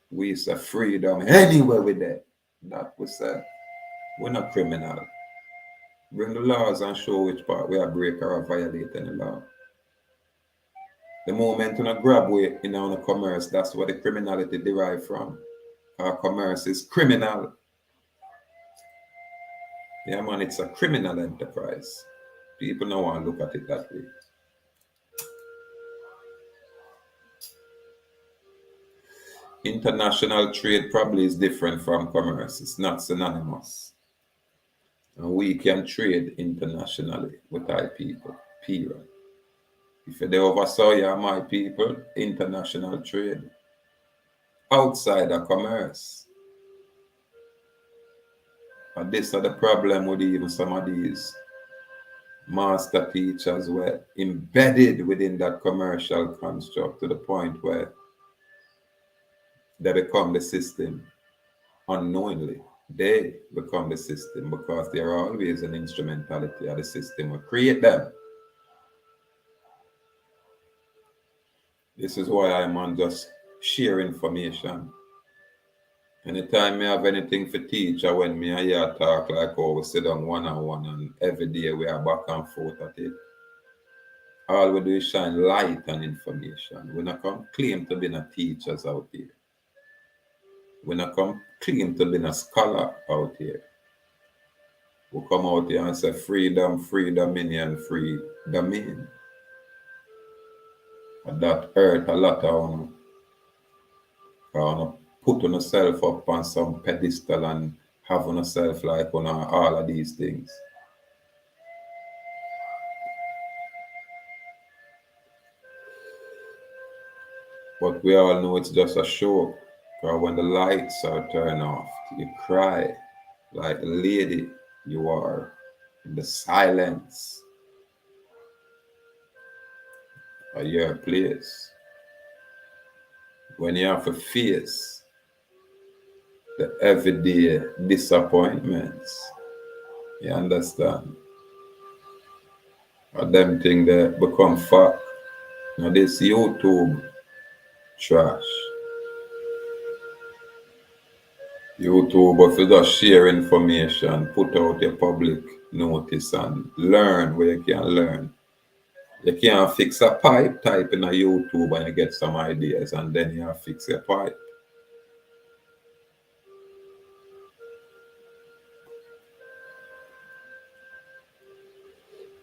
We say freedom anywhere with that. That we say we're not criminal. Bring the laws and show which part we are breaking or violating the law. The moment you grab way in our commerce, that's where the criminality derive from. Our commerce is criminal. Yeah, man, it's a criminal enterprise. People don't want to look at it that way. International trade probably is different from commerce. It's not synonymous. And we can trade internationally with our people, period. If they oversaw you, my people, international trade outside of commerce. And this is the problem with even some of these master teachers were embedded within that commercial construct to the point where they become the system unknowingly. They become the system because they are always an instrumentality of the system will create them. This is why I'm on just share information. Anytime I have anything for teach, or when me I hear talk like oh we sit down one on one and every day we are back and forth at it. All we do is shine light and information. We not come claim to be no teachers out here. We not come claim to be no scholar out here. We come out here and say freedom, free dominion, free domain. And that hurt a lot of put on yourself up on some pedestal and have on yourself like on all of these things. But we all know it's just a show. Because when the lights are turned off, you cry like a lady you are in the silence of your place. When you have to face the everyday disappointments, you understand? Or them things that become fact. Now this YouTube trash. YouTube, if you just share information, put out your public notice and learn where you can learn. You can't fix a pipe, type in a YouTube and you get some ideas and then you fix a pipe.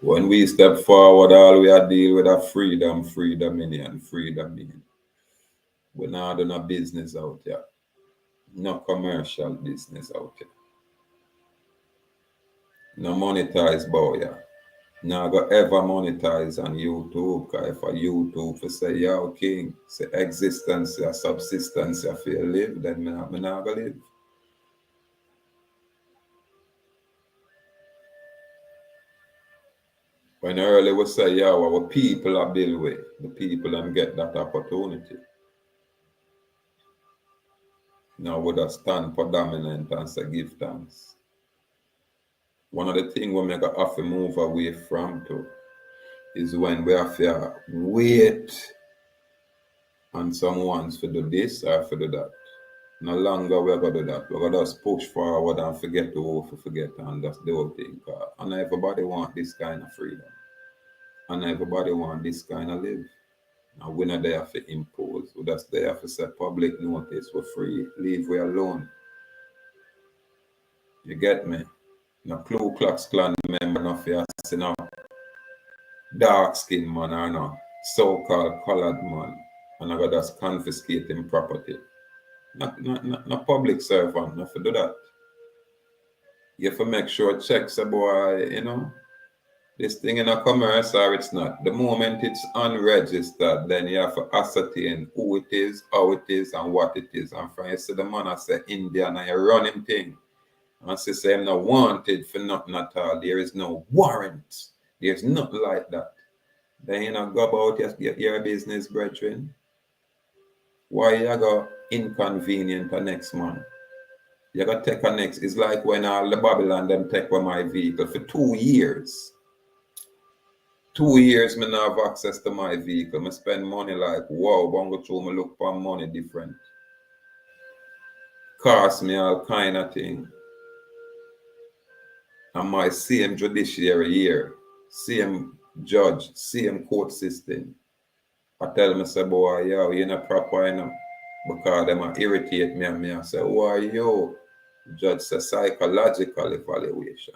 When we step forward, all we are deal with a freedom, dominion. We're not doing a business out here. No commercial business out here. No monetize bow here. Now go ever monetize on YouTube, because if a YouTube for say, yo, king, say existence, or subsistence, if you live, then me not go live. When earlier we say, yeah, our people are built with, the people and get that opportunity. Now would have stand for dominant and say give thanks. One of the things we make a have to move away from too is when we have to wait on someone to do this or to do that. No longer we're going to do that. We're going to just push forward and forget the whole forget and just the whole thing. And everybody want this kind of freedom. And everybody want this kind of live. And we're not there to impose. We're just there to set public notice. We're free. Leave we alone. You get me? No Ku Klux Klan member, no fear, no dark skinned man or no so-called colored man. And I got just confiscate him property. Not public servant, not to do that. You have to make sure checks a boy, this thing in a commerce or it's not. The moment it's unregistered, then you have to ascertain who it is, how it is, and what it is. And from you see the man I say Indian and you run him thing. And say I'm not wanted for nothing at all. There is no warrant. There's nothing like that. Then you go about your business, brethren. Why you go inconvenient the next man? You got to take a next. It's like when all the Babylon them take away my vehicle for 2 years. 2 years me not have access to my vehicle. I spend money like wow, but go through me look for money different. Cost me all kind of thing. And my same judiciary here, same judge, same court system. I tell me say boy, yo, you're not proper enough. Because them irritate me and I say, who are you? Judge says psychological evaluation.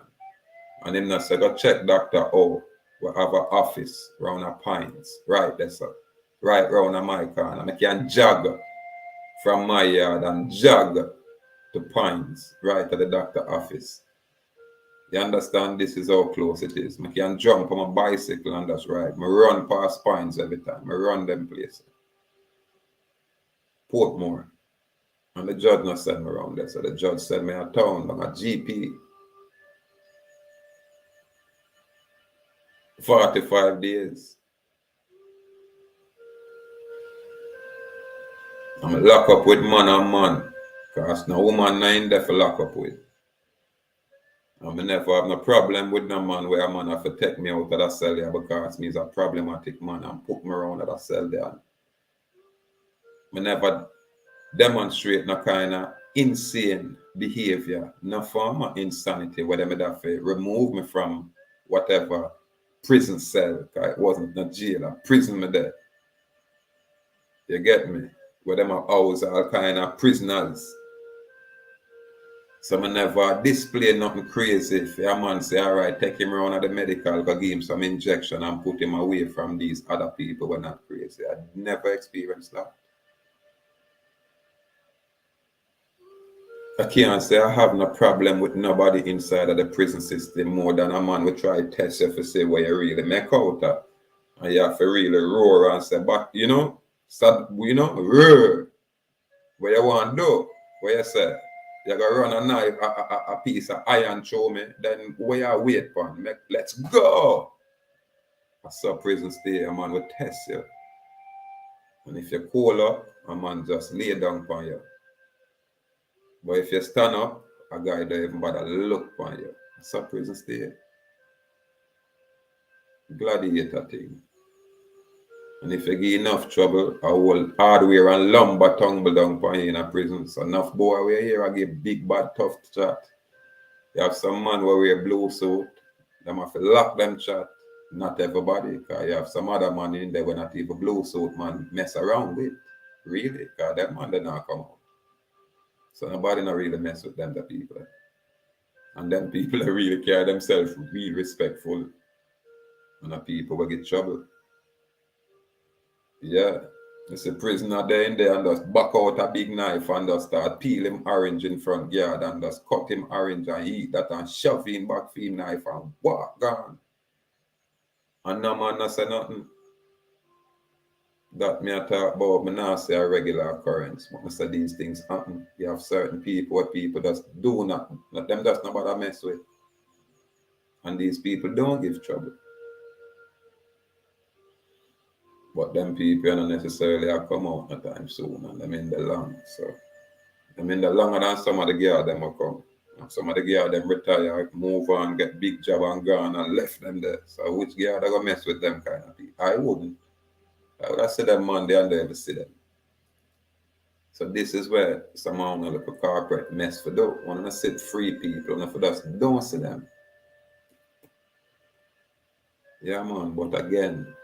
And him not say, go check Dr. O. We have an office round a Pines. Right there, sir. Right round a my corner. I can jog from my yard and jog to Pines. Right to the doctor office. You understand this is how close it is. I can jump on my bicycle and that's right. I run past Pines every time. I run them places. Portmore. And the judge not send me around there. So the judge sent me a town, like a GP. 45 days. I'm locked up with man and man. Because no woman not in there for lock up with. And I never have no problem with no man where a man have to take me out of that cell there because me's a problematic man and put me around that cell there. I never demonstrate no kind of insane behavior, no form of insanity where they have to remove me from whatever prison cell, because it wasn't no jail, a prison me there. You get me? Where them are house all kind of prisoners. So I never display nothing crazy. If a man say, all right, take him around at the medical, go give him some injection and put him away from these other people who are not crazy. I never experienced that. I can't say I have no problem with nobody inside of the prison system more than a man will try to test you to say what you really make out of. And you have to really roar and say, but roar. What you want to do? What you say? You gotta run a knife, a piece of iron through me, then where you wait for? Let's go. I saw prison stay, a man will test you. And if you call up, a man just lay down on you. But if you stand up, a guy don't even bother look on you. I saw prison stay. Gladiator thing. And if you get enough trouble, I will hardware and lumber tumble down on you in a prison. So enough boy we here, I get big bad tough chat. You have some man who wear blue suit, them have to lock them chat. Not everybody, because you have some other man in there when not even blue suit man mess around with. Really, because that man they not come out. So nobody not really mess with them, the people. And them people that really carry themselves really respectful. And the people will get trouble. Yeah. It's a prisoner there in there and just back out a big knife and just start peel him orange in front yard and just cut him orange and eat that and shove him back for him knife and walk gone. And no man not say nothing. That me I talk about, me not say a regular occurrence. But I say these things happen. You have certain people where people just do nothing. Not them just nobody mess with. And these people don't give trouble. But them people don't necessarily have come out no time soon, and them in the long. So them in the longer than some of the girls them will come. And some of the girls them retire, move on, get big job and gone and left them there. So which girl they gonna mess with them kind of people? I wouldn't. I would have see them Monday and never see them. So this is where some of the local corporate mess for do. Want to sit free people, and for us don't see them. Yeah man, but again,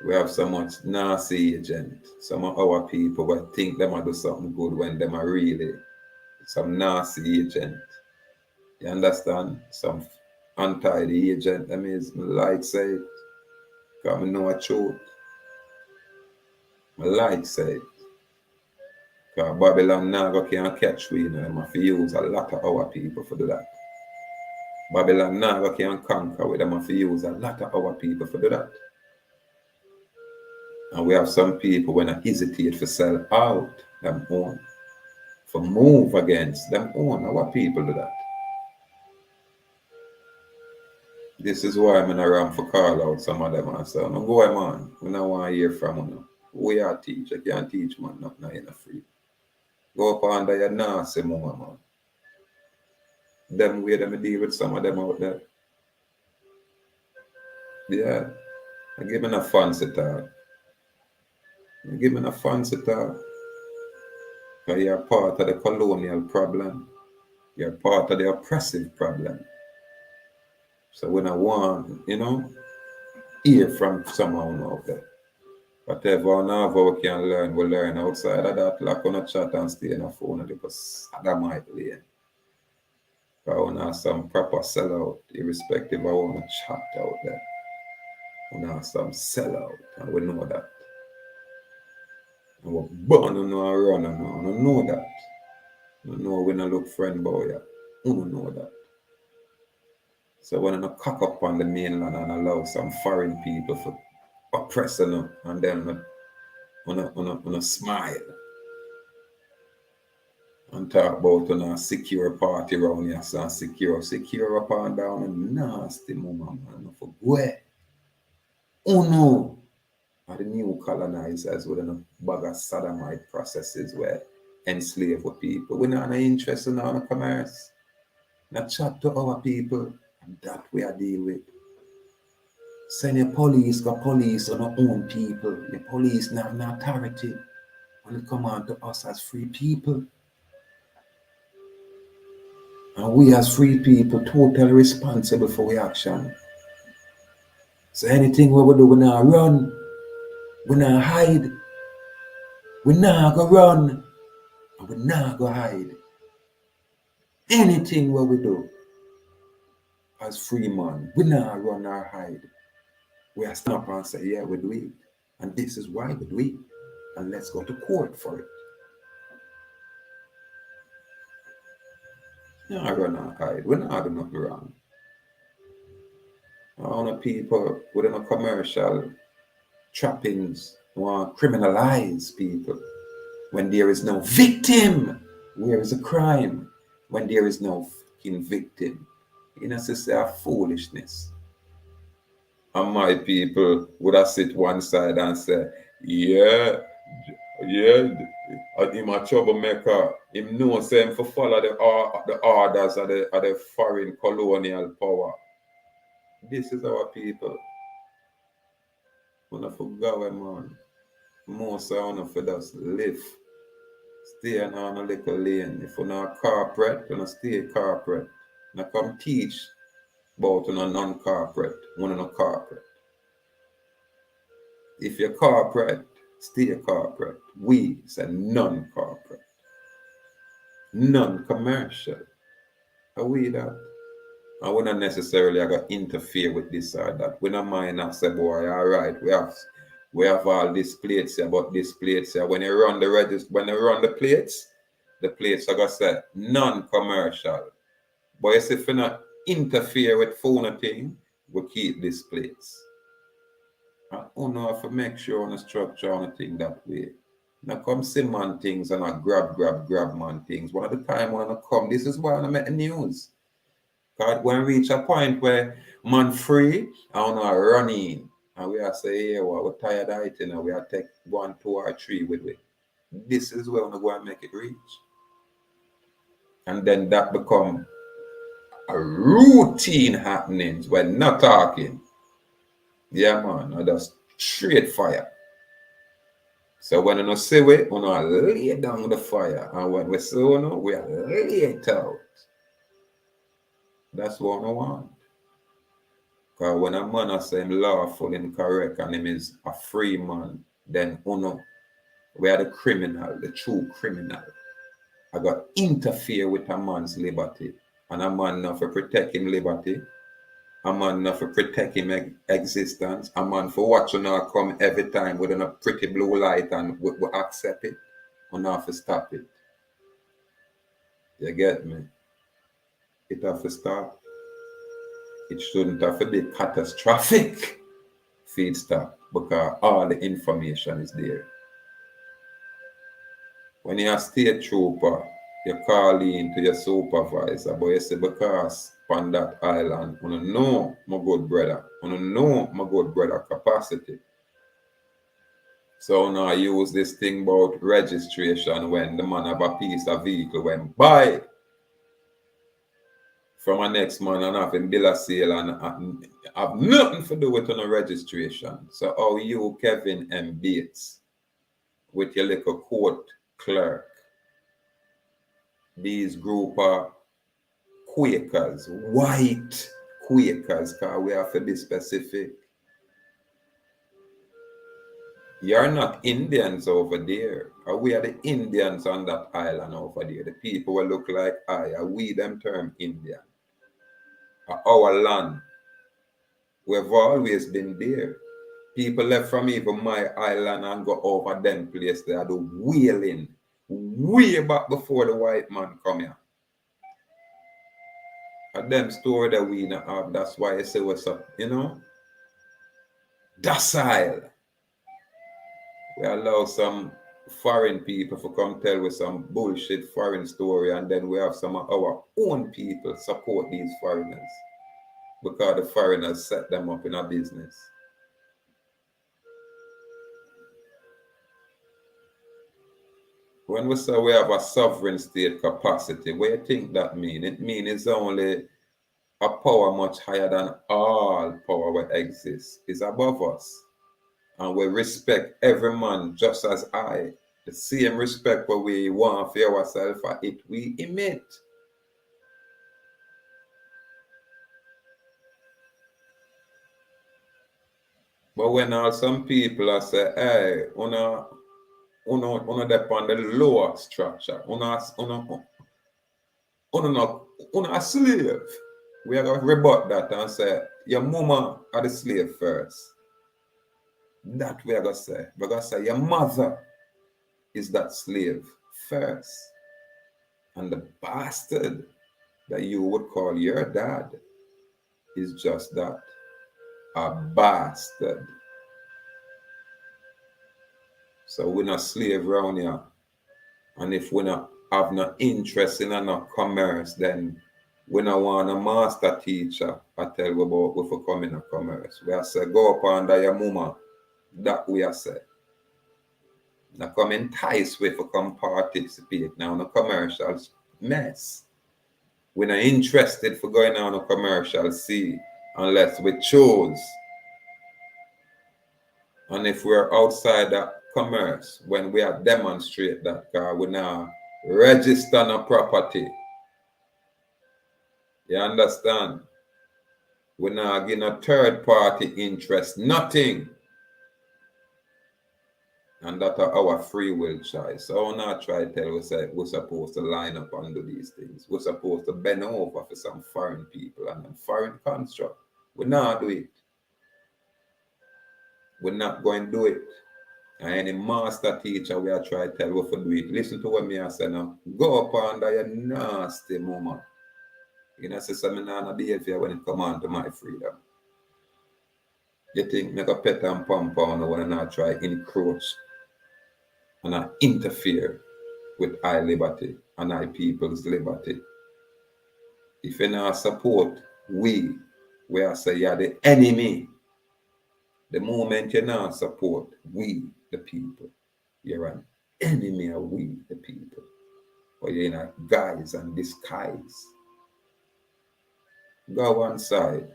we have so much nasty agent. Some of our people will think them are do something good when them are really some nasty agent. You understand? Some anti agent. I mean, like say, because I know a truth. I like say, because Babylon now can't catch we, you know, them have to use a lot of our people for do that. Babylon now can't conquer with them have to use a lot of our people for do that. And we have some people when I hesitate to sell out them own, for move against them own. Our people do that. This is why I'm in a ram for call out some of them and say, no go man, we don't want to hear from you. We are teach, I can't teach man, not in a free. Go up under your nasty mama man. Them way them deal with some of them out there. Yeah. I give me a fancy talk. Give me a fancy talk. Because you're part of the colonial problem. You're part of the oppressive problem. So when I want, you know, hear from someone out there. Whatever we can learn, we learn outside of that. Like on a chat and stay on a phone because that might be. I want to have some proper sellout, irrespective of what to chat out there. I want to have some sellout, and we know that. And we're born to know and run, and we know that. We know we don't look friend boy yet. We don't know that. So when I cock up on the mainland and allow some foreign people for oppressing them, and then on a smile and talk about a secure party around here, so secure up and down and nasty mama man for where? Oh no! Are the new colonizers with a bag of sodomite processes where enslave people. We're not interested in our commerce. Not chat to our people, and that we are deal with. Send your police, got police on our own people. The police not have no authority when it come on to us as free people. And we as free people totally responsible for our action. So anything we do, we not run, we not hide, we not go run, and we not go hide. Anything what we do as free man, we not run or hide. We are stand up and say, yeah, we do it. And this is why we do it. And let's go to court for it. Not run or hide. We not do nothing wrong. All the people within a commercial trappings want to criminalize people when there is no victim. Where is the crime? When there is no fucking victim. You know, it's a foolishness. And my people would have sit one side and say, yeah, him a troublemaker. Him knows him for follow the orders of the foreign colonial power. This is our people. When I forgot, man, most of them for just live. Stay on a little lane. If you're not corporate, you're not stay corporate. Now come teach about a non-corporate, one not corporate. If you're corporate, stay corporate. We say non-corporate. Non-commercial. Are we that? And we're not necessarily going to interfere with this or that. We don't mind and say, boy, all right, we have all these plates here, but these plates here, when you run the register, when you run the plates are going to say non-commercial. But if we not interfere with phone thing, we keep these plates. And you have to make sure on the structure on the thing that way. Now come see man things and not grab man things. One of the time when I come, this is why I make the news. Because when I reach a point where man free, I want to run in. And we are say, yeah, well, we're tired of it, you know, we are take 1, 2, or 3 with it. This is where we go and make it reach. And then that become a routine happenings when not talking. Yeah, man, I just straight fire. So when you see we lay down the fire. And when we see we are lay it out. That's what I want. Because when a man say him lawful and correct and him is a free man, then we are the criminal, the true criminal. I got interfere with a man's liberty. And a man not for protect him liberty. A man not for protect him existence. A man for watch come every time with a pretty blue light and we accept it. And not for stop it. You get me? It have to stop. It shouldn't have to be catastrophic feed stop because all the information is there. When you're a state trooper, you call in to your supervisor, but you say, because on that island, you know my good brother, you know my good brother capacity. So now I use this thing about registration when the man have a piece of vehicle when buy from a next man and have him bill of sale and have nothing to do with no registration. So how you, Kevin M. Bates, with your little court clerk, these group of Quakers, white Quakers, because we have to be specific. You're not Indians over there. We are the Indians on that island over there. The people will look like we them term Indian. Our land. We've always been there. People left from even my island and go over them place. They are the whaling way back before the white man come here. And them story that we not have, that's why I say what's up, docile. We allow some foreign people to come tell us some bullshit foreign story, and then we have some of our own people support these foreigners because the foreigners set them up in a business. When we say we have a sovereign state capacity, what do you think that means? It means it's only a power much higher than all power that exists is above us. And we respect every man just as I. The same respect what we want for ourselves, for it we emit. But when all some people are say, hey, una depend on the lower structure, una a slave. We are going to rebut that and say, your mama are the slave first. That we are going to say. We're going to say, your mother is that slave first. And the bastard that you would call your dad is just that, a bastard. So we're not slave around here. And if we not have no interest in no commerce, then we don't want a master teacher I tell you about if we come in a commerce. We are say, go up under your mama. That we are say. Now come entice with to come participate now in a commercial mess. We're not interested for going on a commercial scene unless we choose. And if we're outside that commerce, when we are demonstrate that car, we now register no property. You understand? We now give a third party interest, nothing. And that's our free will choice. So I'm not try to tell you we're supposed to line up and do these things. We're supposed to bend over for some foreign people and then foreign construct. We're not do it. We're not going to do it. And any master teacher we are trying to tell you to do it. Listen to what me I say now. Go up under your nasty mama. You know, say something on behavior when it come on to my freedom. You think make a pet and pump on when I not try encroach and I interfere with our liberty and our people's liberty. If you not support we are say you're the enemy. The moment you not support we, the people, you're an enemy of we, the people. Or you're in a guise and disguise. Go one side.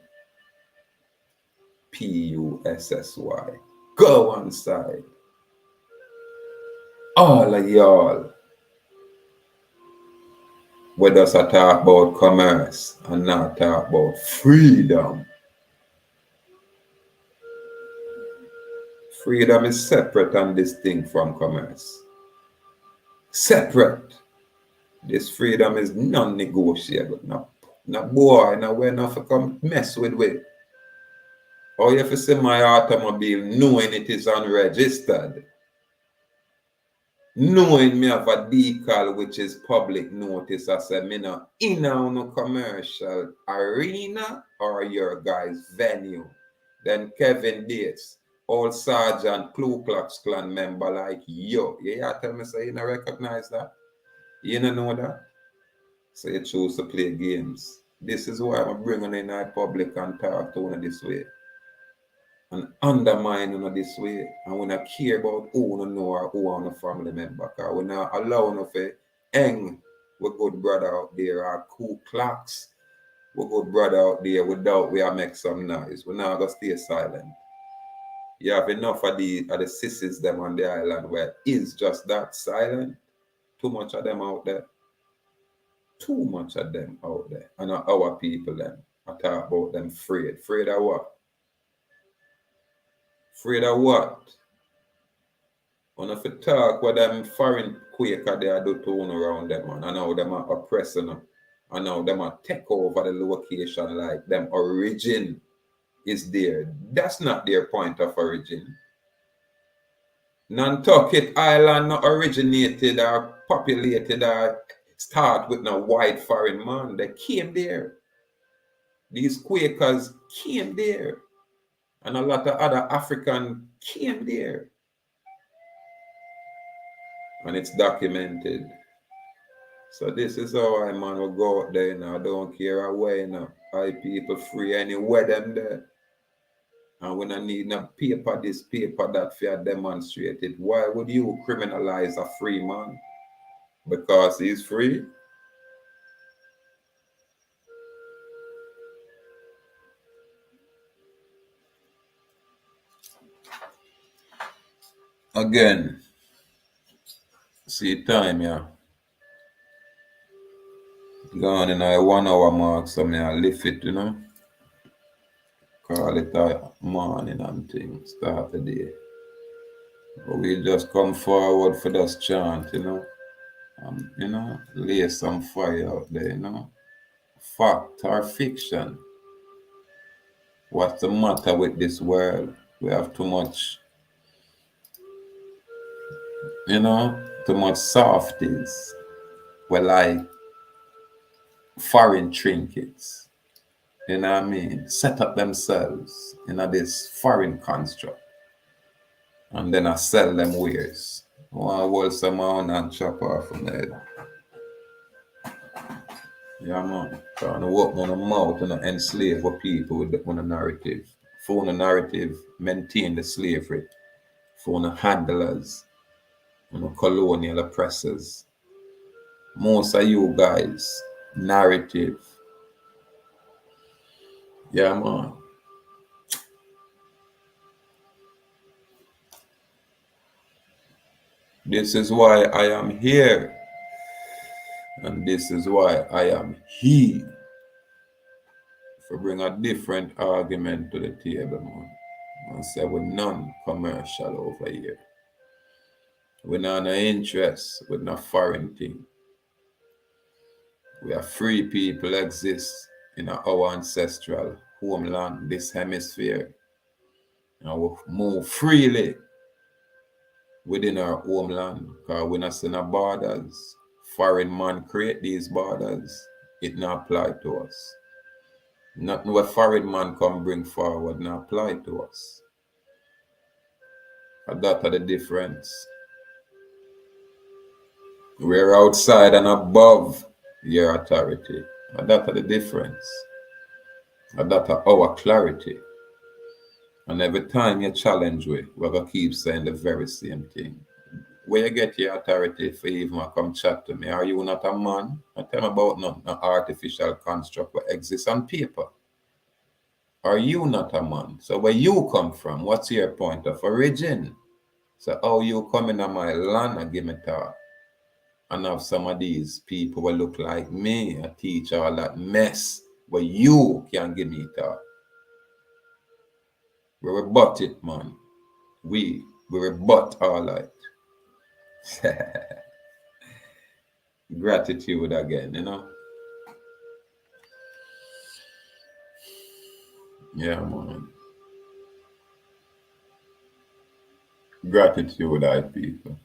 PUSSY. Go one side. All of y'all. We just talk about commerce and not talk about freedom. Freedom is separate and distinct from commerce. Separate. This freedom is non-negotiable. No boy, no way enough to come mess with it. Or you have to see my automobile knowing it is unregistered. Knowing me have a decal which is public notice. I say, me not in a commercial arena or your guys' venue. Then Kevin Dates, old Sergeant Ku Klux Klan member like yo. You tell me say you don't recognize that? You don't know that? So you choose to play games. This is why I'm bringing in our public and talk to you this way. And undermine you this way. And we not care about who you know or who are a family member. Because we not allow you to hang with good brother out there or Ku Klux. We good brother out there without we make some noise. We're not going to stay silent. You have enough of the sissies them on the island where it's just that silent. Too much of them out there. Too much of them out there. And our people them. I talk about them afraid. Afraid of what? Afraid of what? When if you talk what them foreign Quaker they are do to one around them man. And how them are oppressing them. And now them are take over the location like them origin is there. That's not their point of origin. Nantucket Island not originated or populated or start with no white foreign man. They came there. These Quakers came there. And a lot of other African came there. And it's documented. So this is how I man will go out there now. Don't care away now. I people free anywhere them there. And when I need no paper this, paper that for demonstrate it. Why would you criminalize a free man? Because he's free? Again, see time, yeah. Gone in a 1 hour mark, so I lift it, you know. Call it a morning and things, start the day. But we just come forward for this chant, you know. You know, lay some fire out there, you know. Fact or fiction. What's the matter with this world? We have too much, you know, too much softies. We like foreign trinkets. You know what I mean? Set up themselves in this foreign construct. And then I sell them wares. I want to hold some on and chop off from there. Yeah, man. Trying to work on the mouth and enslave the people with the narrative. For the narrative, maintain the slavery. For the handlers, the colonial oppressors. Most of you guys, narrative. Yeah, man. This is why I am here. And this is why I am here. To bring a different argument to the table, man. And say we're non-commercial over here. We're not no interest with no foreign thing. We are free people exist in our ancestral homeland, this hemisphere. And we move freely within our homeland because we not see no borders. Foreign man create these borders. It not apply to us. Nothing what foreign man come bring forward not apply to us. And that's the difference. We're outside and above your authority. And that's the difference. And that's our clarity. And every time you challenge we're going to keep saying the very same thing. Where you get your authority for even come chat to me? Are you not a man? I tell me about no artificial construct that exists on paper. Are you not a man? So where you come from, what's your point of origin? So how you come in on my land and give me talk? And have some of these people will look like me, a teach all that mess, where you can give me talk. We rebut it, man. We rebut all that. Gratitude again, you know? Yeah, man. Gratitude, I people.